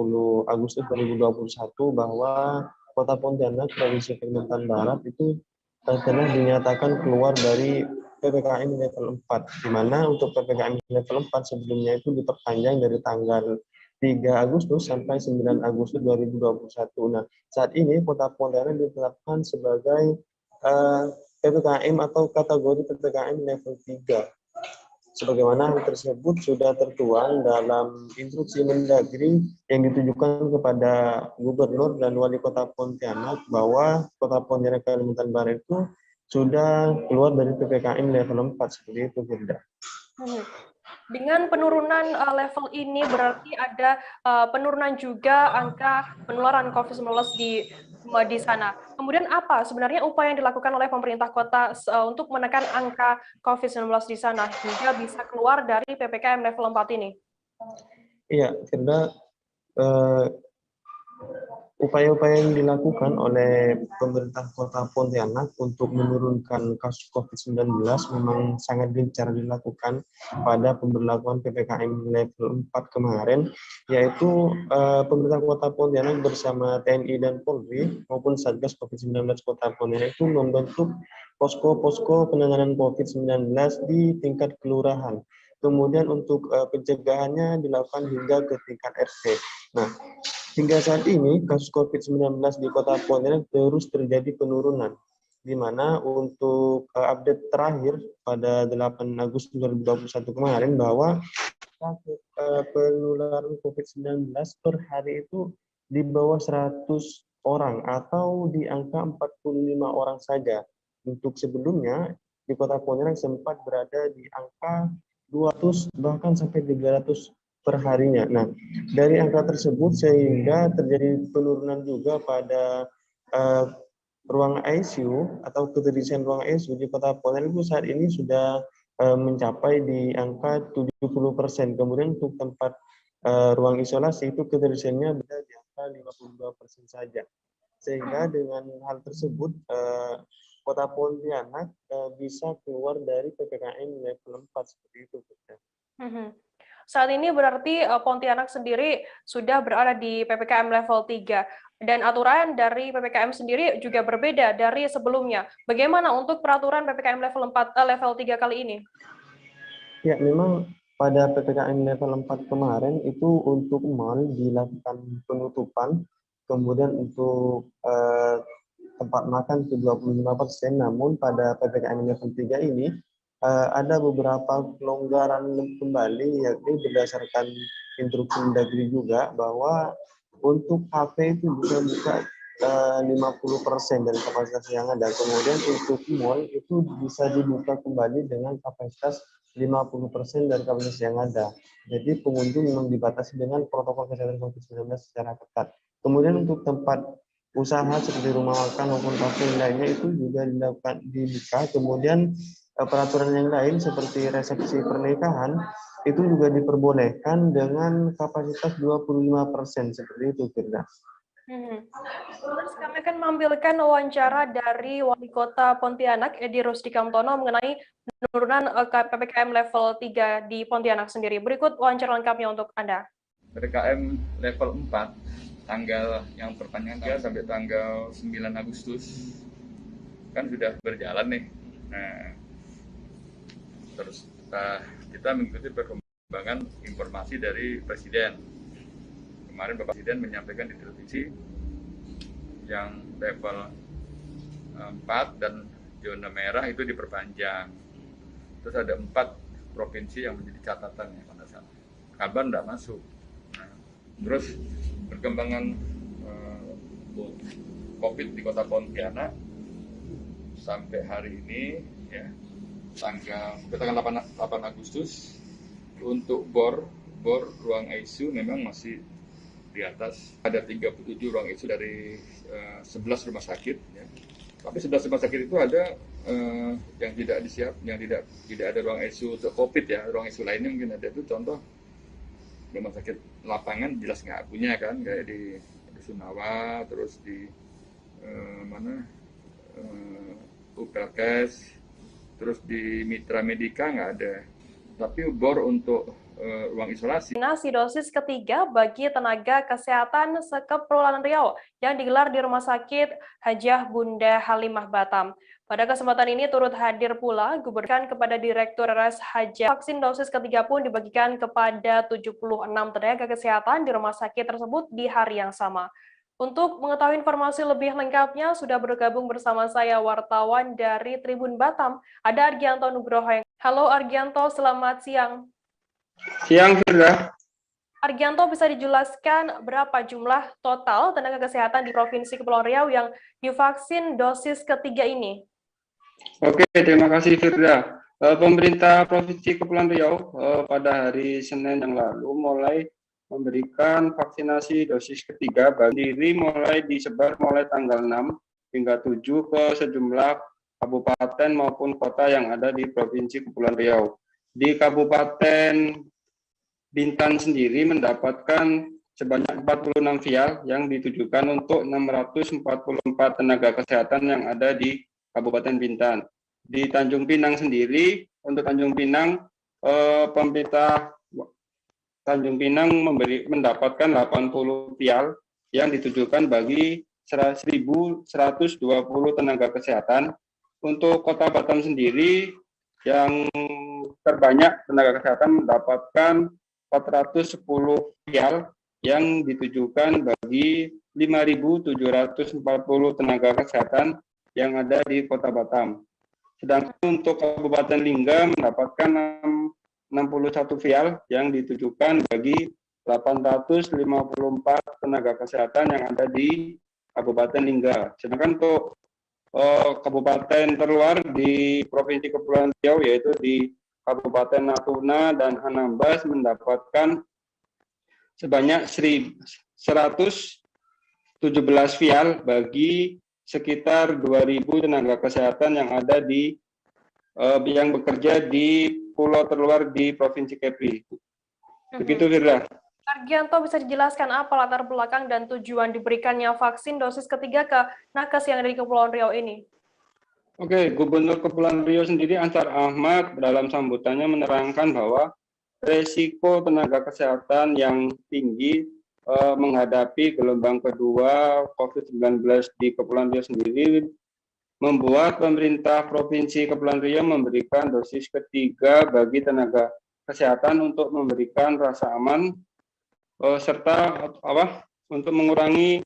Agustus 2021 bahwa Kota Pontianak, Provinsi Kalimantan Barat itu telah dinyatakan keluar dari PPKM level 4, di mana untuk PPKM level 4 sebelumnya itu diperpanjang dari tanggal 3 Agustus sampai 9 Agustus 2021. Nah, saat ini Kota Pontianak ditetapkan sebagai PPKM atau kategori PPKM level 3. Sebagaimana hal tersebut sudah tertuang dalam instruksi Mendagri yang ditujukan kepada Gubernur dan Wali Kota Pontianak bahwa Kota Pontianak Kalimantan Barat itu sudah keluar dari PPKM level 4 seperti itu, Firda. Dengan penurunan level ini berarti ada penurunan juga angka penularan COVID-19 di sana. Kemudian apa sebenarnya upaya yang dilakukan oleh pemerintah kota untuk menekan angka COVID-19 di sana hingga bisa keluar dari PPKM level 4 ini? Iya, Firda, upaya-upaya yang dilakukan oleh pemerintah kota Pontianak untuk menurunkan kasus COVID-19 memang sangat gencar dilakukan pada pemberlakuan PPKM level 4 kemarin, yaitu pemerintah kota Pontianak bersama TNI dan Polri maupun Satgas COVID-19 kota Pontianak itu membentuk posko-posko penanganan COVID-19 di tingkat kelurahan. Kemudian untuk pencegahannya dilakukan hingga ke tingkat RT. Nah, hingga saat ini kasus COVID-19 di Kota Pontianak terus terjadi penurunan, di mana untuk update terakhir pada 8 Agustus 2021 kemarin bahwa penularan COVID-19 per hari itu di bawah 100 orang atau di angka 45 orang saja. Untuk sebelumnya di Kota Pontianak sempat berada di angka 200 bahkan sampai 300 per harinya. Nah, dari angka tersebut sehingga terjadi penurunan juga pada ruang ICU atau keterisian ruang ICU di Kota Pontianak itu saat ini sudah mencapai di angka 70%. Kemudian untuk tempat ruang isolasi itu keterisiannya berada di angka 52% saja. Sehingga dengan hal tersebut Kota Pontianak bisa keluar dari PPKM level 4 seperti itu. Saat ini berarti Pontianak sendiri sudah berada di PPKM level 3 dan aturan dari PPKM sendiri juga berbeda dari sebelumnya. Bagaimana untuk peraturan PPKM level 4 level 3 kali ini? Ya, memang pada PPKM level 4 kemarin itu untuk mal dilakukan penutupan, kemudian untuk tempat makan ke 25%, namun pada PPKM level 3 ini ada beberapa pelonggaran kembali, yakni berdasarkan instruksi Mendagri juga bahwa untuk kafe itu bisa buka 50% dari kapasitas yang ada. Kemudian untuk mall itu bisa dibuka kembali dengan kapasitas 50% dari kapasitas yang ada. Jadi pengunjung memang dibatasi dengan protokol kesehatan COVID-19 secara ketat. Kemudian untuk tempat usaha seperti rumah makan maupun kafe lainnya itu juga dibuka. Kemudian peraturan yang lain seperti resepsi pernikahan itu juga diperbolehkan dengan kapasitas 25% seperti itu, Firda. Terus kami akan menampilkan wawancara dari Wali Kota Pontianak Edi Rusdikamtono mengenai penurunan PPKM level 3 di Pontianak sendiri. Berikut wawancara lengkapnya untuk Anda. PPKM level 4 tanggal yang perpanjangan sampai tanggal 9 Agustus kan sudah berjalan nih. Nah, terus kita mengikuti perkembangan informasi dari Presiden. Kemarin Bapak Presiden menyampaikan di televisi yang level 4 dan zona merah itu diperpanjang. Terus ada 4 provinsi yang menjadi catatan ya pada saat. Kabar tidak masuk. Nah, terus perkembangan COVID di Kota Pontianak sampai hari ini ya tanggal 8 Agustus untuk bor ruang ICU memang masih di atas. Ada 37 ruang ICU dari 11 rumah sakit ya. Tapi 11 rumah sakit itu ada yang tidak ada ruang ICU untuk COVID ya. Ruang ICU lainnya mungkin ada, itu contoh rumah sakit lapangan jelas nggak punya kan, kayak di Sunawa, terus di Upelkes, terus di Mitra Medika nggak ada. Tapi bor untuk ruang isolasi. Vaksinasi dosis ketiga bagi tenaga kesehatan Sekepulauan Riau yang digelar di Rumah Sakit Hajah Bunda Halimah Batam. Pada kesempatan ini turut hadir pula Gubernur kepada Direktur Res Hajah. Vaksin dosis ketiga pun dibagikan kepada 76 tenaga kesehatan di rumah sakit tersebut di hari yang sama. Untuk mengetahui informasi lebih lengkapnya, sudah bergabung bersama saya wartawan dari Tribun Batam, ada Argianto Nugroho. Halo Argianto, selamat siang. Siang, Firda. Argianto, bisa dijelaskan berapa jumlah total tenaga kesehatan di Provinsi Kepulauan Riau yang divaksin dosis ketiga ini? Oke, terima kasih Firda. Pemerintah Provinsi Kepulauan Riau pada hari Senin yang lalu mulai memberikan vaksinasi dosis ketiga bagi diri mulai disebar mulai tanggal 6 hingga 7 ke sejumlah kabupaten maupun kota yang ada di Provinsi Kepulauan Riau. Di Kabupaten Bintan sendiri mendapatkan sebanyak 46 vial yang ditujukan untuk 644 tenaga kesehatan yang ada di Kabupaten Bintan. Di Tanjung Pinang sendiri, untuk Tanjung Pinang, pemerintah Tanjung Pinang mendapatkan 80 vial yang ditujukan bagi 1.120 tenaga kesehatan. Untuk Kota Batam sendiri, yang terbanyak tenaga kesehatan mendapatkan 410 vial yang ditujukan bagi 5.740 tenaga kesehatan yang ada di Kota Batam. Sedangkan untuk Kabupaten Lingga mendapatkan 61 vial yang ditujukan bagi 854 tenaga kesehatan yang ada di Kabupaten Lingga. Sedangkan untuk kabupaten terluar di Provinsi Kepulauan Riau, yaitu di Kabupaten Natuna dan Anambas, mendapatkan sebanyak 117 vial bagi sekitar 2.000 tenaga kesehatan yang ada di yang bekerja di pulau terluar di Provinsi Kepri. Begitu, Firda. Argianto, bisa dijelaskan apa latar belakang dan tujuan diberikannya vaksin dosis ketiga ke nakes yang ada di Kepulauan Riau ini? Oke, Gubernur Kepulauan Riau sendiri Ansar Ahmad dalam sambutannya menerangkan bahwa resiko tenaga kesehatan yang tinggi menghadapi gelombang kedua COVID-19 di Kepulauan Riau sendiri membuat pemerintah Provinsi Kepulauan Riau memberikan dosis ketiga bagi tenaga kesehatan untuk memberikan rasa aman serta untuk mengurangi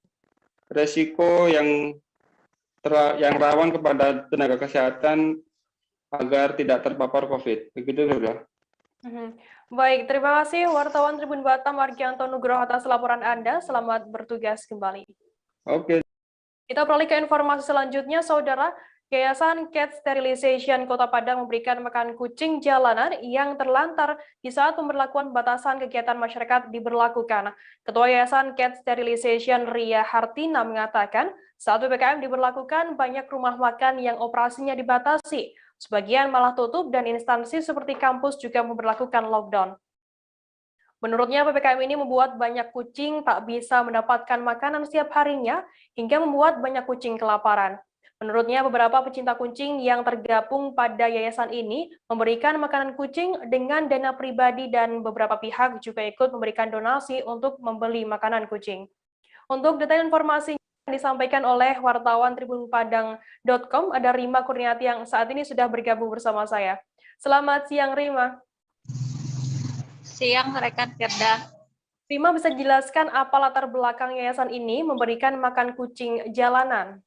resiko yang rawan kepada tenaga kesehatan agar tidak terpapar COVID. Begitu, Sudah. Baik, terima kasih wartawan Tribun Batam Argianto Nugroho atas laporan Anda. Selamat bertugas kembali. Oke. Kita beralih ke informasi selanjutnya, Saudara. Yayasan Cat Sterilization Kota Padang memberikan makan kucing jalanan yang terlantar di saat pemberlakuan batasan kegiatan masyarakat diberlakukan. Ketua Yayasan Cat Sterilization Ria Hartina mengatakan, saat PPKM diberlakukan, banyak rumah makan yang operasinya dibatasi. Sebagian malah tutup dan instansi seperti kampus juga memberlakukan lockdown. Menurutnya, PPKM ini membuat banyak kucing tak bisa mendapatkan makanan setiap harinya, hingga membuat banyak kucing kelaparan. Menurutnya, beberapa pecinta kucing yang tergabung pada yayasan ini memberikan makanan kucing dengan dana pribadi dan beberapa pihak juga ikut memberikan donasi untuk membeli makanan kucing. Untuk detail informasi yang disampaikan oleh wartawan tribunpadang.com, ada Rima Kurniati yang saat ini sudah bergabung bersama saya. Selamat siang, Rima. Siang, rekan Firda. Rima, bisa dijelaskan apa latar belakang yayasan ini memberikan makan kucing jalanan?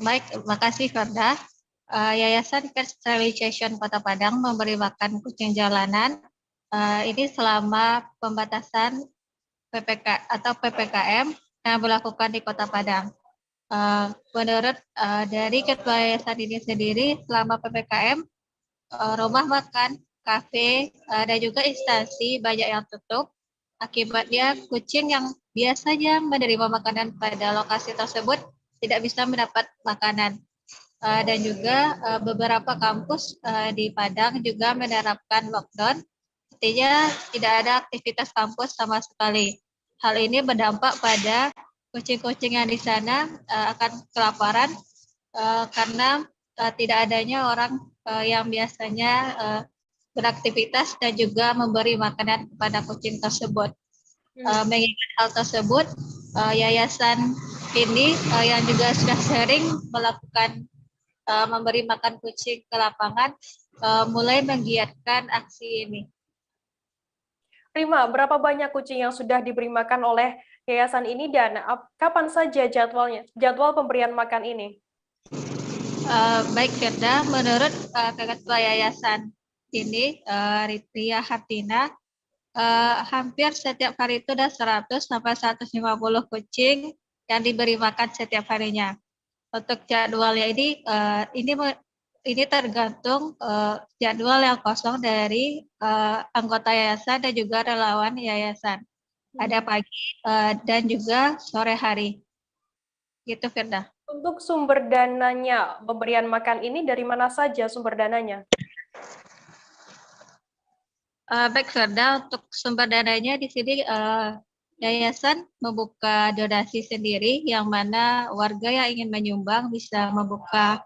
Baik, makasih Firda. Yayasan Cat Sterilization Kota Padang memberi makan kucing jalanan ini selama pembatasan PPKM yang dilakukan di Kota Padang. Menurut dari ketua yayasan ini sendiri, selama PPKM rumah makan, kafe, dan juga instansi banyak yang tutup. Akibatnya kucing yang biasanya menerima makanan pada lokasi tersebut tidak bisa mendapat makanan. Dan juga beberapa kampus di Padang juga menerapkan lockdown, artinya tidak ada aktivitas kampus sama sekali. Hal ini berdampak pada kucing-kucing yang di sana akan kelaparan karena tidak adanya orang yang biasanya beraktivitas dan juga memberi makanan kepada kucing tersebut. Mengingat hal tersebut, yayasan ini yang juga sudah sering melakukan memberi makan kucing ke lapangan, mulai menggiatkan aksi ini. Rima, berapa banyak kucing yang sudah diberi makan oleh yayasan ini dan kapan saja jadwal pemberian makan ini? Baik Firda, menurut Ketua Yayasan ini, Ritria Hartina, hampir setiap hari itu ada 100 sampai 150 kucing yang diberi makan setiap harinya. Untuk jadwalnya ini tergantung jadwal yang kosong dari anggota yayasan dan juga relawan yayasan. Ada pagi dan juga sore hari. Gitu Firda. Untuk sumber dananya pemberian makan ini dari mana saja sumber dananya? Baik Firda, untuk sumber dananya di sini yayasan membuka donasi sendiri, yang mana warga yang ingin menyumbang bisa membuka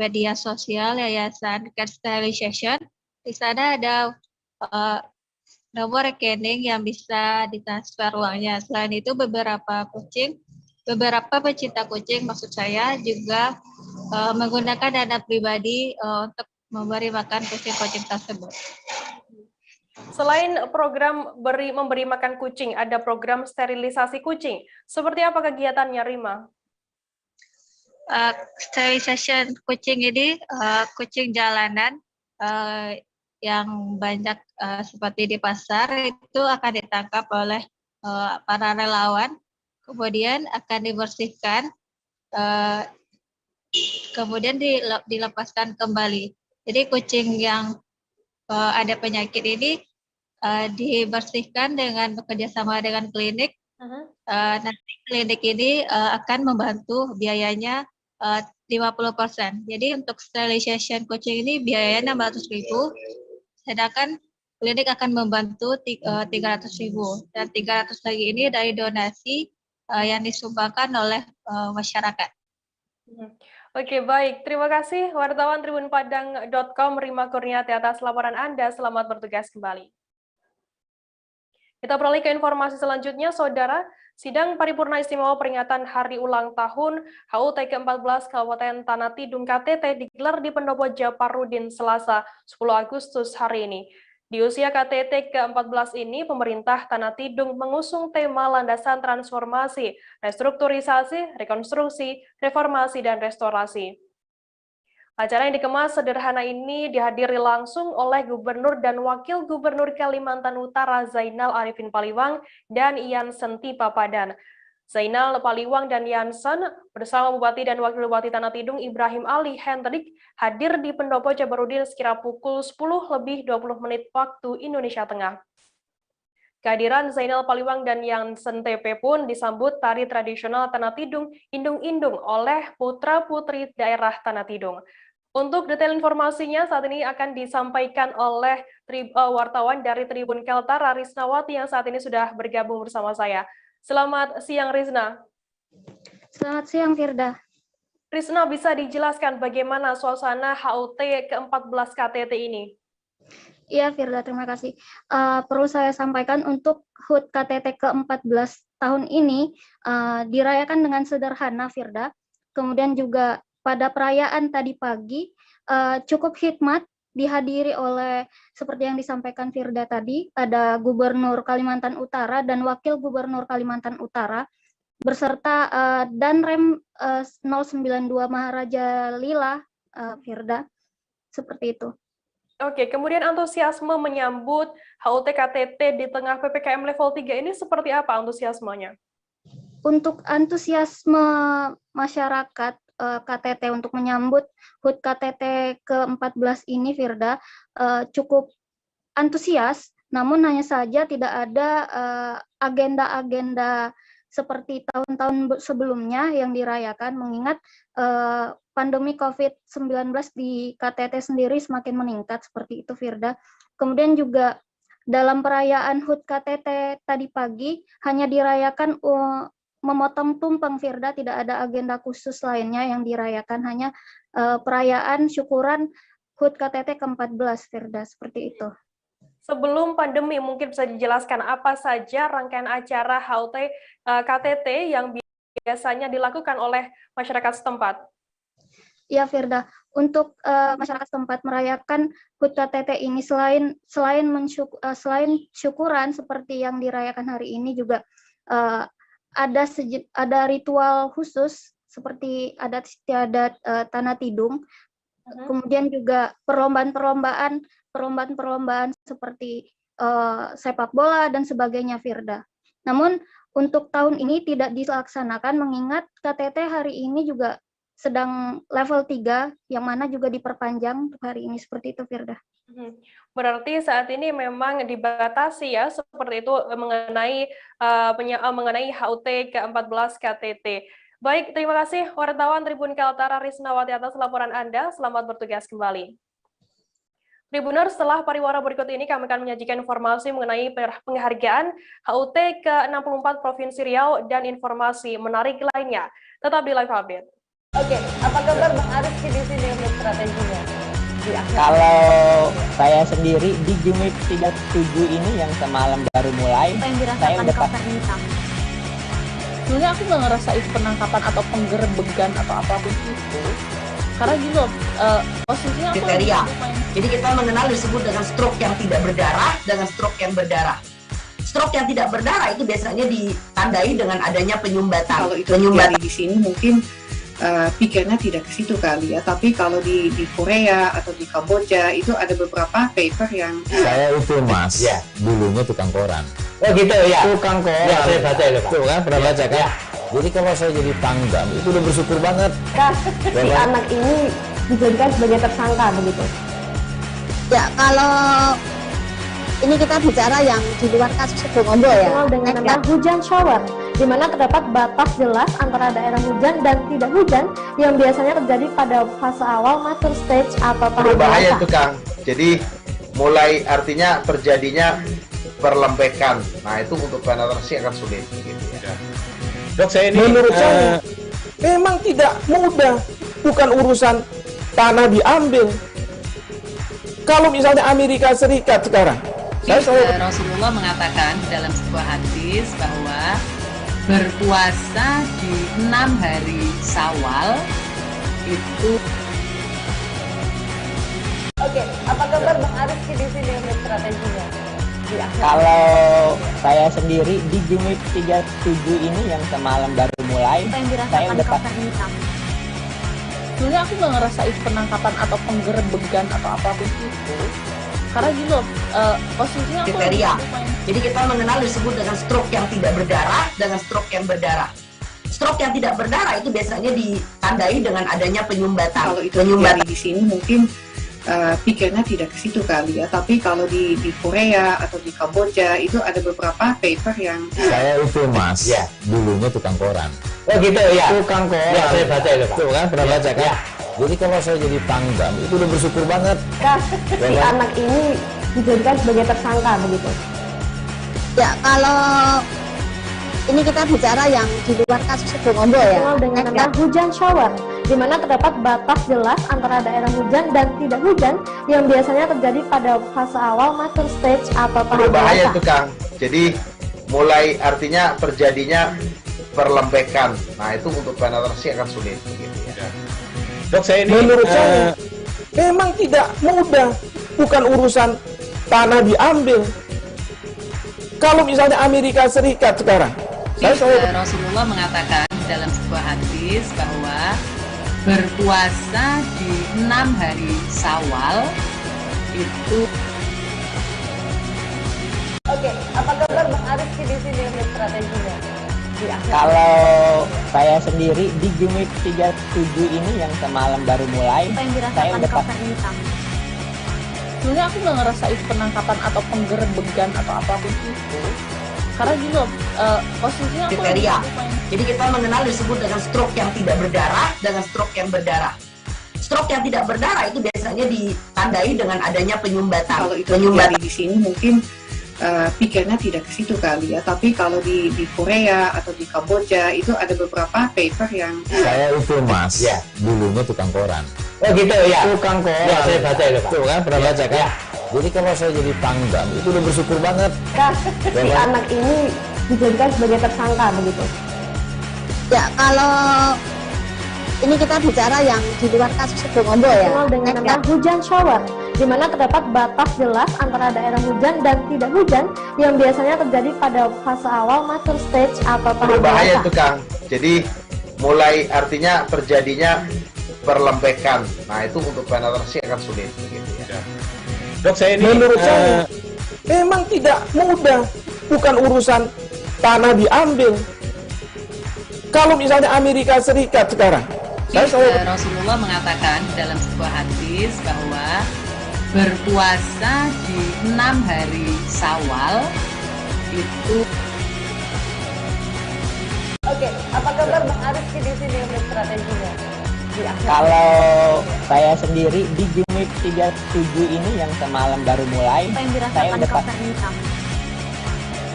media sosial Yayasan Cat Sterilization. Di sana ada nomor rekening yang bisa ditransfer uangnya. Selain itu beberapa pecinta kucing maksud saya juga menggunakan dana pribadi untuk memberi makan kucing-kucing tersebut. Selain program memberi makan kucing, ada program sterilisasi kucing. Seperti apa kegiatannya, Rima? Sterilisasi kucing ini kucing jalanan yang banyak seperti di pasar itu akan ditangkap oleh para relawan, kemudian akan dibersihkan, kemudian dilepaskan kembali. Jadi kucing yang ada penyakit ini dibersihkan dengan bekerjasama dengan klinik. Nanti klinik ini akan membantu biayanya 50%. Jadi untuk sterilisasi kucing ini biayanya 600.000, sedangkan klinik akan membantu 300.000, dan 300 lagi ini dari donasi yang disumbangkan oleh masyarakat. Oke, baik. Terima kasih wartawan tribunpadang.com Rima Kurniati atas laporan Anda. Selamat bertugas kembali. Kita beralih ke informasi selanjutnya, Saudara. Sidang Paripurna Istimewa peringatan Hari Ulang Tahun HUT ke-14 Kabupaten Tanah Tidung KTT digelar di Pendopo Japarudin Selasa 10 Agustus hari ini. Di usia KTT ke-14 ini, pemerintah Tanah Tidung mengusung tema landasan transformasi, restrukturisasi, rekonstruksi, reformasi, dan restorasi. Acara yang dikemas sederhana ini dihadiri langsung oleh Gubernur dan Wakil Gubernur Kalimantan Utara Zainal Arifin Paliwang dan Yansen Tipa Padan. Zainal Paliwang dan Yansen bersama Bupati dan Wakil Bupati Tanah Tidung Ibrahim Ali Hendrik hadir di Pendopo Jabarudin sekira pukul 10:20 waktu Indonesia Tengah. Kehadiran Zainal Paliwang dan Yansen TP pun disambut tari tradisional Tanah Tidung Indung-Indung oleh putra-putri daerah Tanah Tidung. Untuk detail informasinya saat ini akan disampaikan oleh wartawan dari Tribun Keltara Risnawati yang saat ini sudah bergabung bersama saya. Selamat siang Rizna. Selamat siang Firda. Rizna, bisa dijelaskan bagaimana suasana HUT ke-14 KTT ini? Iya Firda, terima kasih. Perlu saya sampaikan untuk HUT KTT ke-14 tahun ini dirayakan dengan sederhana Firda. Kemudian juga pada perayaan tadi pagi cukup hikmat, dihadiri oleh seperti yang disampaikan Firda tadi, ada Gubernur Kalimantan Utara dan Wakil Gubernur Kalimantan Utara beserta Danrem 092 Maharaja Lila Firda, seperti itu. Oke, kemudian antusiasme menyambut HUT KTT di tengah PPKM level 3 ini seperti apa antusiasmenya? Untuk antusiasme masyarakat KTT untuk menyambut HUT KTT ke-14 ini Firda cukup antusias, namun hanya saja tidak ada agenda-agenda seperti tahun-tahun sebelumnya yang dirayakan, mengingat pandemi COVID-19 di KTT sendiri semakin meningkat seperti itu Firda. Kemudian juga dalam perayaan HUT KTT tadi pagi hanya dirayakan memotong tumpeng Firda, tidak ada agenda khusus lainnya yang dirayakan, hanya perayaan syukuran HUT KTT ke-14 Firda, seperti itu. Sebelum pandemi mungkin bisa dijelaskan apa saja rangkaian acara HUT KTT yang biasanya dilakukan oleh masyarakat setempat? Ya Firda, untuk masyarakat setempat merayakan HUT KTT ini selain syukuran seperti yang dirayakan hari ini, juga ada ritual khusus seperti adat istiadat Tanah Tidung, kemudian juga perlombaan seperti sepak bola dan sebagainya, Firda. Namun untuk tahun ini tidak dilaksanakan mengingat KTT hari ini juga sedang level 3 yang mana juga diperpanjang untuk hari ini, seperti itu, Firda. Berarti saat ini memang dibatasi ya seperti itu mengenai HUT ke-14 KTT. Baik, terima kasih wartawan Tribun Kaltara Risnawati atas laporan Anda. Selamat bertugas kembali. Tribuners, setelah pariwara berikut ini kami akan menyajikan informasi mengenai penghargaan HUT ke-64 Provinsi Riau dan informasi menarik lainnya. Tetap di Live Update. Oke, apa kabar Bang Aris di sini untuk strateginya? Kalau saya sendiri di Jumip 37 ini yang semalam baru mulai, saya udah sebenarnya aku nggak ngerasa itu penangkapan atau penggerebegan atau apapun itu, karena gitu posisinya aku kriteria. Jadi kita mengenal disebut dengan stroke yang tidak berdarah dengan stroke yang berdarah. Stroke yang tidak berdarah itu biasanya ditandai dengan adanya penyumbatan. Kalau itu terjadi di sini mungkin pikirnya tidak ke situ kali ya, tapi kalau di Korea atau di Kamboja itu ada beberapa paper yang saya itu mas ya dulunya tukang koran. Oh gitu ya, tukang koran ya, saya baca itu Pak. Tuh kan pernah baca kan ya. Jadi kalau saya jadi pangdam itu udah bersyukur banget si anak ini dijadikan sebagai tersangka begitu ya. Kalau ini kita bicara yang di luar kasus Sebongombo ya, dengan nama hujan shower, di mana terdapat batas jelas antara daerah hujan dan tidak hujan yang biasanya terjadi pada fase awal mature stage atau tahap berbahaya itu Kang. Jadi mulai artinya terjadinya perlembekan. Nah itu untuk penetrasi akan sulit. Gitu ya. Dok, saya ini menurut saya memang tidak mudah, bukan urusan tanah diambil. Kalau misalnya Amerika Serikat sekarang, Rasulullah mengatakan dalam sebuah hadis bahwa berpuasa di 6 hari Syawal itu. Oke, apa kabar Bang Aris di sini untuk strateginya? Kalau saya sendiri di Jumip 37 ini yang semalam baru mulai, saya udah sebenarnya aku nggak ngerasa itu penangkapan atau penggerebegan atau apapun itu, karena gitu posisinya aku kriteria. Jadi kita mengenal disebut dengan stroke yang tidak berdarah dengan stroke yang berdarah. Stroke yang tidak berdarah itu biasanya ditandai dengan adanya penyumbatan. Kalau itu terjadi di sini mungkin pikirnya tidak ke situ kali ya, tapi kalau di Korea atau di Kamboja itu ada beberapa paper yang saya itu mas ya dulunya tukang koran. Oh gitu ya, tukang koran ya, saya baca itu Pak. Tuh kan pernah baca kan ya. Jadi kalau saya jadi pangdam itu udah bersyukur banget si anak ini dijadikan sebagai tersangka begitu ya. Kalau ini kita bicara yang di luar kasus Sebongombo ya, dengan nama hujan shower, di mana terdapat batas jelas antara daerah hujan dan tidak hujan yang biasanya terjadi pada fase awal mature stage atau tahap berbahaya itu Kang. Jadi mulai artinya terjadinya perlembekan. Nah itu untuk penetrasi akan sulit. Gitu ya. Dok, saya ini menurut saya memang tidak mudah, bukan urusan tanah diambil. Kalau misalnya Amerika Serikat sekarang, Rasulullah mengatakan dalam sebuah hadis bahwa berpuasa di 6 hari Syawal itu. Oke, apa kabar Bang Aris di sini untuk strateginya? Kalau saya sendiri di Jumip 37 ini yang semalam baru mulai, saya udah sebenarnya aku nggak ngerasa itu penangkapan atau penggerebegan atau apapun itu, karena gitu posisinya aku kriteria. Jadi kita mengenal disebut dengan stroke yang tidak berdarah dengan stroke yang berdarah. Stroke yang tidak berdarah itu biasanya ditandai dengan adanya penyumbatan. Kalau itu terjadi di sini mungkin pikirnya tidak ke situ kali ya, tapi kalau di Korea atau di Kamboja itu ada beberapa paper yang saya itu mas ya dulunya tukang koran. Oh gitu ya, tukang koran ya, saya baca itu Pak. Tuh kan pernah baca kan ya. Jadi kalau saya jadi pangdam itu udah bersyukur banget si anak ini dijadikan sebagai tersangka begitu ya. Kalau ini kita bicara yang di luar kasus Sebongombo ya, dengan nama hujan shower, di mana terdapat batas jelas antara daerah hujan dan tidak hujan yang biasanya terjadi pada fase awal mature stage atau tahap berbahaya dewasa. itu Kang. Jadi mulai artinya terjadinya perlembekan. Nah itu untuk penetrasi akan sulit begitu ya. Dok, saya ini menurut saya memang tidak mudah, bukan urusan tanah diambil. Kalau misalnya Amerika Serikat sekarang, Rasulullah mengatakan dalam sebuah hadis bahwa berpuasa di 6 hari Syawal itu. Oke, apa kabar Bang Arifki di sini untuk strateginya? Kalau saya sendiri di Jumip 37 ini yang semalam baru mulai, saya udah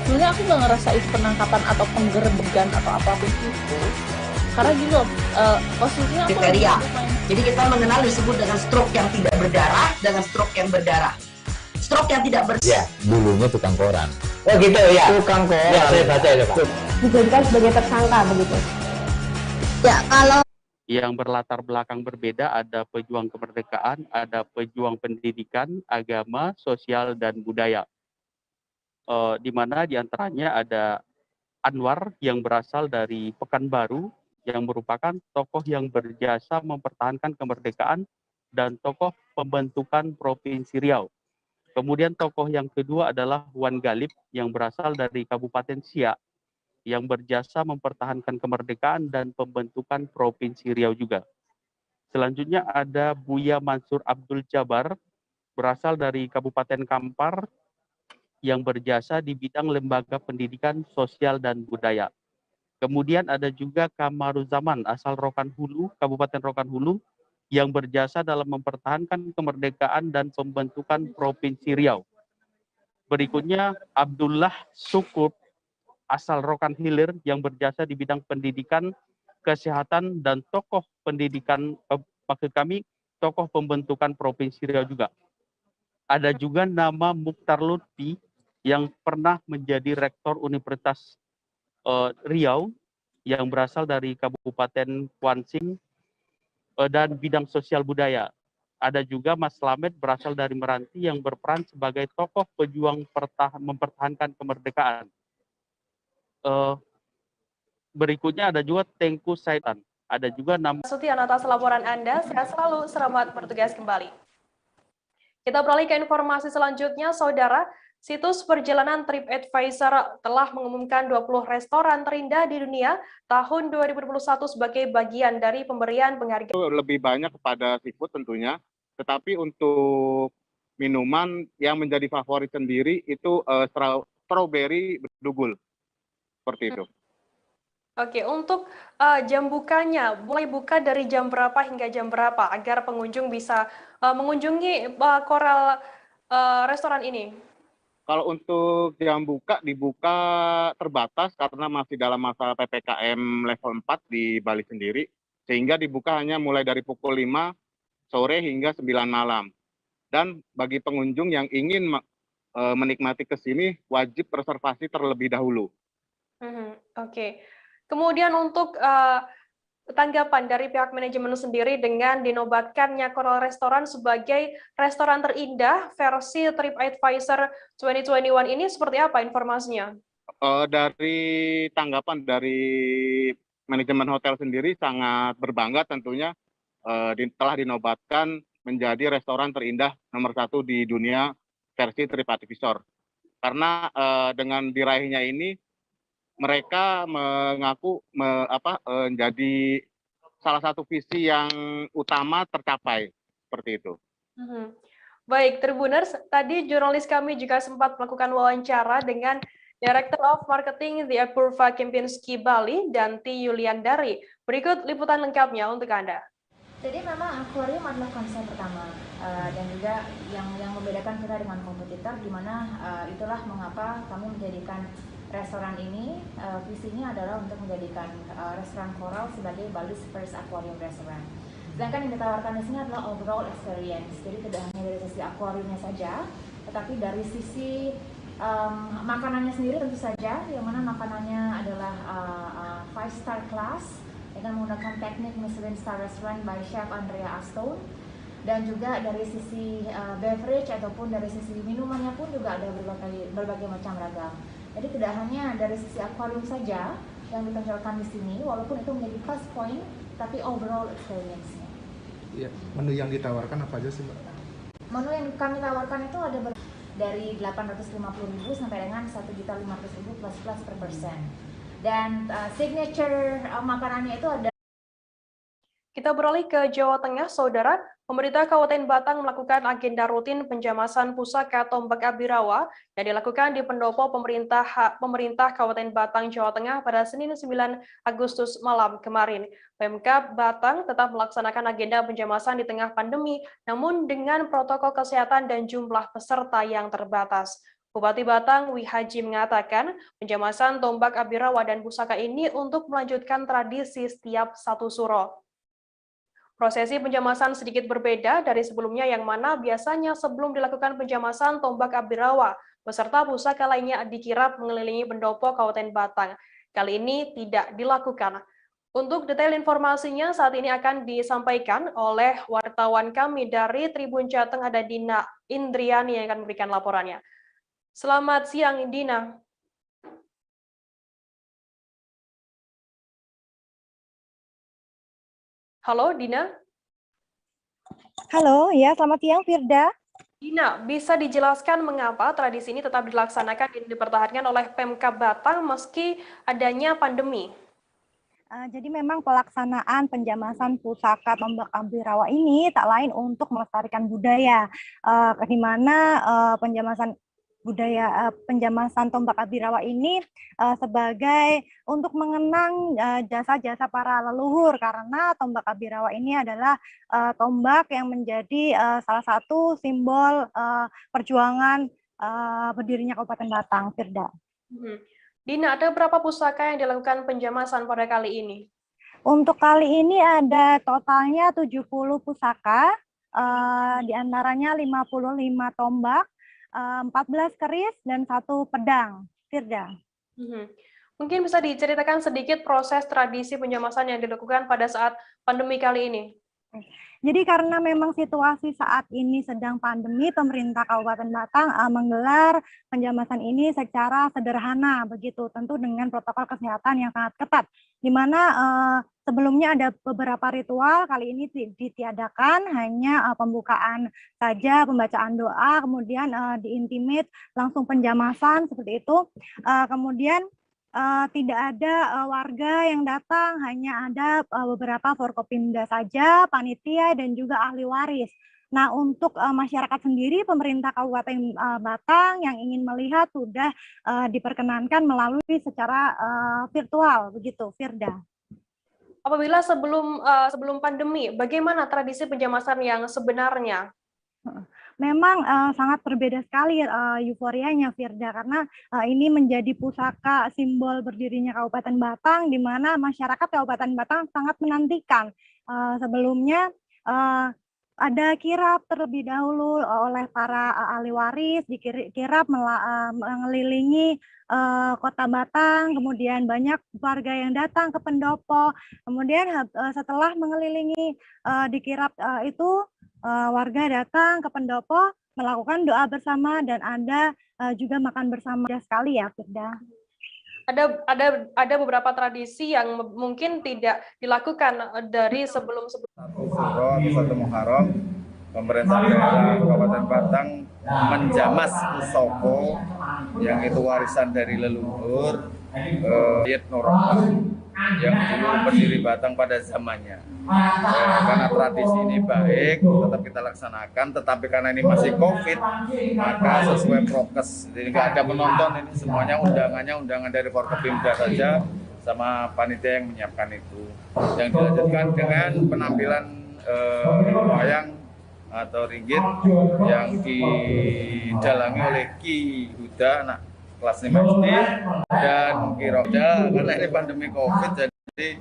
sebenarnya aku nggak ngerasa itu penangkapan atau penggerbegan atau apapun itu, karena gini loh, posisinya aku kriteria. Jadi kita mengenal disebut dengan stroke yang tidak berdarah dengan stroke yang berdarah. Stroke yang tidak berdarah. Ya, dulunya tukang koran. Oh gitu ya. Tukang koran. Ya, saya baca ya Pak. Dijadikan sebagai tersangka begitu. Ya, kalau yang berlatar belakang berbeda, ada pejuang kemerdekaan, ada pejuang pendidikan, agama, sosial, dan budaya. Di mana diantaranya ada Anwar yang berasal dari Pekanbaru, yang merupakan tokoh yang berjasa mempertahankan kemerdekaan dan tokoh pembentukan Provinsi Riau. Kemudian tokoh yang kedua adalah Wan Galib yang berasal dari Kabupaten Siak, yang berjasa mempertahankan kemerdekaan dan pembentukan Provinsi Riau juga. Selanjutnya ada Buya Mansur Abdul Jabar, berasal dari Kabupaten Kampar, yang berjasa di bidang lembaga pendidikan, sosial, dan budaya. Kemudian ada juga Kamaruzaman, asal Rokan Hulu, Kabupaten Rokan Hulu, yang berjasa dalam mempertahankan kemerdekaan dan pembentukan Provinsi Riau. Berikutnya Abdullah Sukup, asal Rokan Hilir, yang berjasa di bidang pendidikan, kesehatan, dan tokoh pendidikan, maksud kami, tokoh pembentukan Provinsi Riau juga. Ada juga nama Mukhtar Lutfi, yang pernah menjadi Rektor Universitas Riau, yang berasal dari Kabupaten Kuansing, dan bidang sosial budaya. Ada juga Mas Slamet, berasal dari Meranti, yang berperan sebagai tokoh pejuang mempertahankan kemerdekaan. Berikutnya ada juga Tengku Saitan. Ada juga nama Sutian atas laporan Anda. Sehat selalu, selamat bertugas kembali. Kita beralih ke informasi selanjutnya, Saudara. Situs perjalanan TripAdvisor telah mengumumkan 20 restoran terindah di dunia tahun 2021 sebagai bagian dari pemberian penghargaan. Lebih banyak kepada seafood tentunya, tetapi untuk minuman yang menjadi favorit sendiri itu strawberry bedugul. Seperti itu. Oke, untuk jam bukanya, mulai buka dari jam berapa hingga jam berapa agar pengunjung bisa mengunjungi Coral restoran ini? Kalau untuk jam buka, dibuka terbatas karena masih dalam masa PPKM level 4 di Bali sendiri, sehingga dibuka hanya mulai dari pukul 5 sore hingga 9 malam. Dan bagi pengunjung yang ingin menikmati ke sini, wajib reservasi terlebih dahulu. Oke. Kemudian untuk tanggapan dari pihak manajemen sendiri dengan dinobatkannya Coral Restoran sebagai restoran terindah versi TripAdvisor 2021 ini seperti apa informasinya? Dari tanggapan dari manajemen hotel sendiri sangat berbangga tentunya telah dinobatkan menjadi restoran terindah nomor 1 di dunia versi TripAdvisor. Karena dengan diraihnya ini mereka mengaku menjadi salah satu visi yang utama tercapai, seperti itu. Baik, Tribuners, tadi jurnalis kami juga sempat melakukan wawancara dengan Director of Marketing The Apurva Kempinski Bali, Danti Yuliandari. Berikut liputan lengkapnya untuk Anda. Jadi memang akuarium adalah konsep pertama dan juga yang membedakan kita dengan kompetitor, di mana itulah mengapa kami menjadikan restoran ini, visinya adalah untuk menjadikan restoran Coral sebagai Bali's first aquarium restaurant. Sedangkan yang ditawarkan di sini adalah overall experience, jadi tidak hanya dari sisi akuariumnya saja, tetapi dari sisi makanannya sendiri tentu saja, yang mana makanannya adalah 5-star class dengan menggunakan teknik Michelin Star Restaurant by Chef Andrea Aston. dan juga dari sisi beverage ataupun dari sisi minumannya pun juga ada berbagai macam ragam. Jadi tidak hanya dari sisi akuarium saja yang ditonjolkan di sini, walaupun itu menjadi plus point, tapi overall experience-nya. Iya, menu yang ditawarkan apa aja sih, Mbak? Menu yang kami tawarkan itu ada dari 850.000 sampai dengan 1.500.000 plus per persen. Dan signature makanannya itu ada. Kita beralih ke Jawa Tengah, Saudara. Pemerintah Kabupaten Batang melakukan agenda rutin penjamasan pusaka tombak Abirawa yang dilakukan di pendopo pemerintah Kabupaten Batang, Jawa Tengah pada Senin 9 Agustus malam kemarin. Pemkab Batang tetap melaksanakan agenda penjamasan di tengah pandemi, namun dengan protokol kesehatan dan jumlah peserta yang terbatas. Bupati Batang, Wi Haji, mengatakan penjamasan tombak Abirawa dan pusaka ini untuk melanjutkan tradisi setiap satu suro. Prosesi penjamasan sedikit berbeda dari sebelumnya yang mana biasanya sebelum dilakukan penjamasan tombak Abirawa, beserta pusaka lainnya dikirap mengelilingi pendopo Kabupaten Batang. Kali ini tidak dilakukan. Untuk detail informasinya saat ini akan disampaikan oleh wartawan kami dari Tribun Jateng, ada Dina Indriani yang akan memberikan laporannya. Selamat siang, Dina. Halo, Dina. Halo, ya selamat siang, Firda. Dina, bisa dijelaskan mengapa tradisi ini tetap dilaksanakan dan dipertahankan oleh Pemkab Batang meski adanya pandemi? Jadi memang pelaksanaan penjamasan pusaka tombak Abirawa ini tak lain untuk melestarikan budaya, di mana penjamasan tombak Abirawa ini sebagai untuk mengenang jasa-jasa para leluhur, karena tombak Abirawa ini adalah tombak yang menjadi salah satu simbol perjuangan berdirinya Kabupaten Batang, Firda. Dina, ada berapa pusaka yang dilakukan penjamasan pada kali ini? Untuk kali ini ada totalnya 70 pusaka, diantaranya 55 tombak, 14 keris, dan 1 pedang, Firda. Mungkin bisa diceritakan sedikit proses tradisi penjamasan yang dilakukan pada saat pandemi kali ini? Jadi karena memang situasi saat ini sedang pandemi, pemerintah Kabupaten Batang menggelar penjamasan ini secara sederhana, begitu, tentu dengan protokol kesehatan yang sangat ketat, di mana sebelumnya ada beberapa ritual, kali ini ditiadakan, hanya pembukaan saja, pembacaan doa, kemudian diintimate, langsung penjamasan, seperti itu. Kemudian tidak ada warga yang datang, hanya ada beberapa Forkopimda saja, panitia, dan juga ahli waris. Nah, untuk masyarakat sendiri, pemerintah Kabupaten Batang yang ingin melihat sudah diperkenankan melalui secara virtual, begitu, Firda. Apabila sebelum pandemi, bagaimana tradisi penjamasan yang sebenarnya? Memang sangat berbeda sekali euforianya, Firda, karena ini menjadi pusaka simbol berdirinya Kabupaten Batang, di mana masyarakat Kabupaten Batang sangat menantikan. Sebelumnya ada kirap terlebih dahulu oleh para ahli waris, dikirap mengelilingi Kota Batang, kemudian banyak warga yang datang ke pendopo, kemudian setelah mengelilingi dikirap itu, warga datang ke pendopo melakukan doa bersama, dan ada juga makan bersama sekali, ya, Firda. Ada beberapa tradisi yang mungkin tidak dilakukan dari sebelum-sebelumnya. Satu Muharram, pemerintah daerah Kabupaten Batang menjamas pusoko yang itu warisan dari leluhur Yet Noroka yang dulu berdiri Batang pada zamannya. Karena tradisi ini baik, tetap kita laksanakan, tetapi karena ini masih COVID, maka sesuai prokes. Jadi nggak ada penonton, ini semuanya undangan dari Forkopimda saja, sama panitia yang menyiapkan itu. Yang dilanjutkan dengan penampilan wayang atau ringgit yang didalangi oleh Ki Huda, anak kelas 5 SD, dan Ki Roda, karena ini pandemi COVID, jadi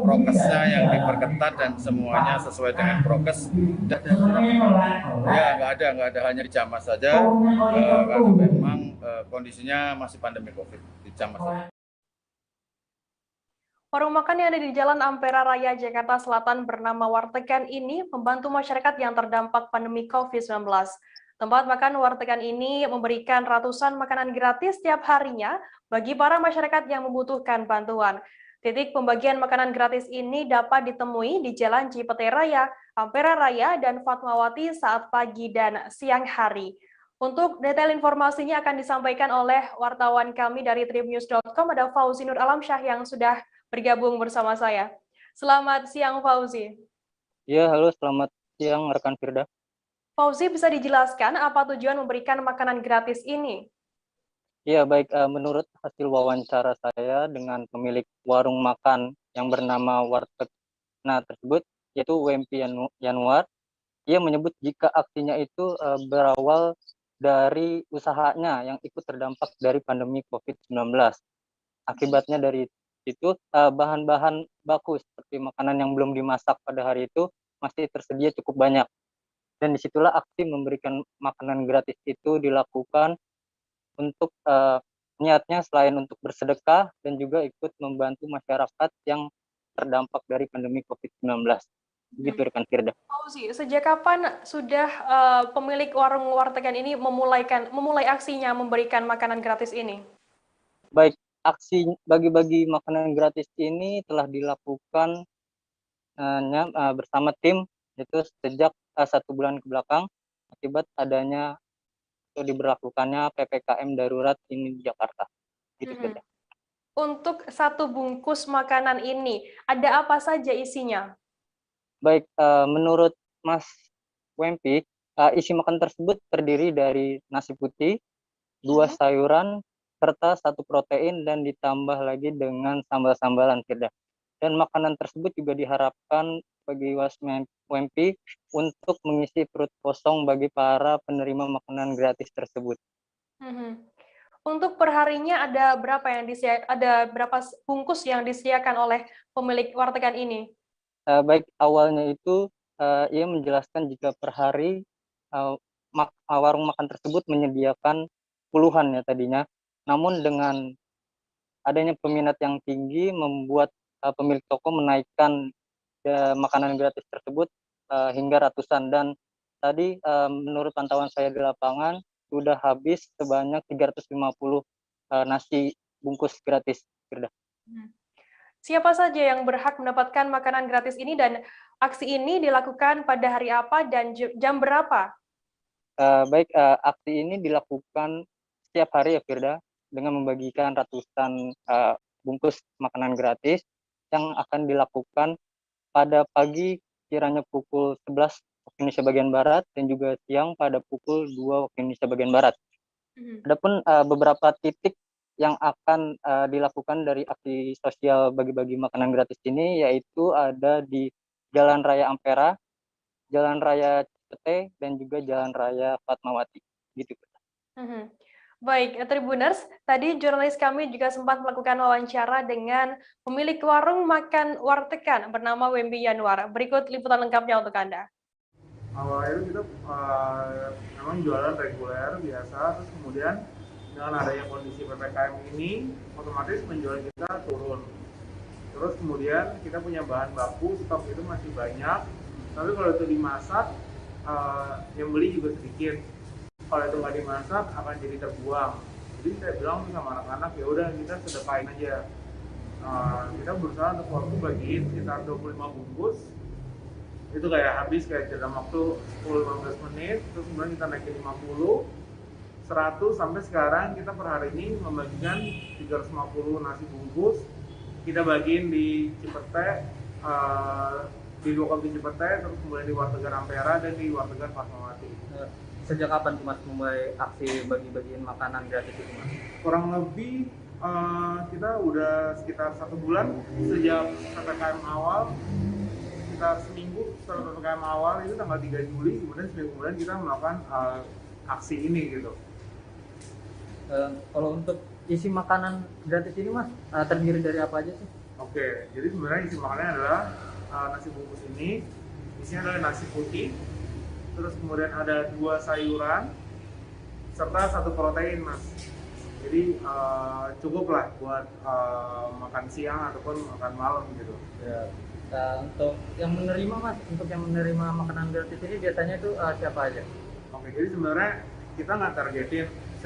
prokesnya yang diperketat dan semuanya sesuai dengan prokes. Ya, nggak ada, hanya dijamas saja, karena memang kondisinya masih pandemi COVID, dijamas saja. Warung makan yang ada di Jalan Ampera Raya, Jakarta Selatan bernama Wartegan ini membantu masyarakat yang terdampak pandemi COVID-19. Tempat makan Wartegan ini memberikan ratusan makanan gratis setiap harinya bagi para masyarakat yang membutuhkan bantuan. Titik pembagian makanan gratis ini dapat ditemui di Jalan Cipete Raya, Ampera Raya, dan Fatmawati saat pagi dan siang hari. Untuk detail informasinya akan disampaikan oleh wartawan kami dari tribnews.com, ada Fauzi Nur Alamsyah yang sudah bergabung bersama saya. Selamat siang, Fauzi. Ya, halo, selamat siang rekan Firda. Fauzi, bisa dijelaskan apa tujuan memberikan makanan gratis ini? Ya, baik. Menurut hasil wawancara saya dengan pemilik warung makan yang bernama Warteg tersebut, yaitu WMP Yanuar, ia menyebut jika aksinya itu berawal dari usahanya yang ikut terdampak dari pandemi COVID-19. Akibatnya dari itu bahan-bahan baku seperti makanan yang belum dimasak pada hari itu masih tersedia cukup banyak, dan disitulah aksi memberikan makanan gratis itu dilakukan untuk niatnya selain untuk bersedekah dan juga ikut membantu masyarakat yang terdampak dari pandemi COVID-19. Begitu rekan Firda. Fauzi, sejak kapan sudah pemilik warung Wartegan ini memulai aksinya memberikan makanan gratis ini? Baik. Aksi bagi-bagi makanan gratis ini telah dilakukan bersama tim itu sejak 1 bulan ke belakang akibat adanya atau diberlakukannya PPKM darurat ini di Jakarta. Gitu, Untuk satu bungkus makanan ini, ada apa saja isinya? Baik, menurut Mas Wempi, isi makan tersebut terdiri dari nasi putih, 2 sayuran, serta 1 protein dan ditambah lagi dengan sambal-sambalan, Firda. Dan makanan tersebut juga diharapkan bagi WMP untuk mengisi perut kosong bagi para penerima makanan gratis tersebut. Untuk perharinya ada berapa bungkus yang disediakan oleh pemilik Wartegan ini? Baik, awalnya itu ia menjelaskan jika per hari warung makan tersebut menyediakan puluhan ya tadinya. Namun dengan adanya peminat yang tinggi membuat pemilik toko menaikkan makanan gratis tersebut hingga ratusan, dan tadi menurut pantauan saya di lapangan sudah habis sebanyak 350 nasi bungkus gratis. Siapa saja yang berhak mendapatkan makanan gratis ini dan aksi ini dilakukan pada hari apa dan jam berapa? Baik, aksi ini dilakukan setiap hari ya Firda, dengan membagikan ratusan bungkus makanan gratis yang akan dilakukan pada pagi kiranya pukul 11 waktu Indonesia bagian Barat dan juga siang pada pukul 2 waktu Indonesia bagian Barat. Adapun beberapa titik yang akan dilakukan dari aksi sosial bagi-bagi makanan gratis ini yaitu ada di Jalan Raya Ampera, Jalan Raya Cipete, dan juga Jalan Raya Fatmawati. Gitu. Baik, Tribuners, tadi jurnalis kami juga sempat melakukan wawancara dengan pemilik warung makan Wartegan bernama WMP Yanuar. Berikut liputan lengkapnya untuk Anda. Awalnya kita memang jualan reguler biasa, terus kemudian dengan adanya kondisi PPKM ini, otomatis penjualan kita turun. Terus kemudian kita punya bahan baku, stok itu masih banyak, tapi kalau itu dimasak, yang beli juga sedikit. Kalau itu nggak dimasak akan jadi terbuang. Jadi saya bilang sama anak-anak ya udah kita sedekahin aja. Kita berusaha untuk waktu bagiin sekitar 25 bungkus. Itu kayak habis kayak dalam waktu 10-15 menit, terus kemudian kita naikin 50, 100 sampai sekarang kita per hari ini membagikan 350 nasi bungkus. Kita bagiin di Cipete, di 2 kopi Cipete, terus kemudian di Wartegan Ampera dan di Wartegan Fatmawati. Sejak kapan tuh Mas mulai aksi bagi-bagiin makanan gratis itu Mas? Kurang lebih kita udah sekitar 1 bulan sejak PPKM awal, sekitar seminggu setelah PPKM awal itu tanggal 3 Juli, kemudian seminggu kemudian kita melakukan aksi ini gitu. Kalau untuk isi makanan gratis ini Mas, terdiri dari apa aja sih? Oke, jadi sebenarnya isi makanannya adalah nasi bungkus ini, isinya adalah nasi putih, terus kemudian ada 2 sayuran serta 1 protein Mas. Jadi cukup lah buat makan siang ataupun makan malam gitu. Ya. Nah, untuk yang menerima Mas, untuk yang menerima makanan gratis ini biasanya itu siapa aja? Oke, jadi sebenarnya kita nggak targetin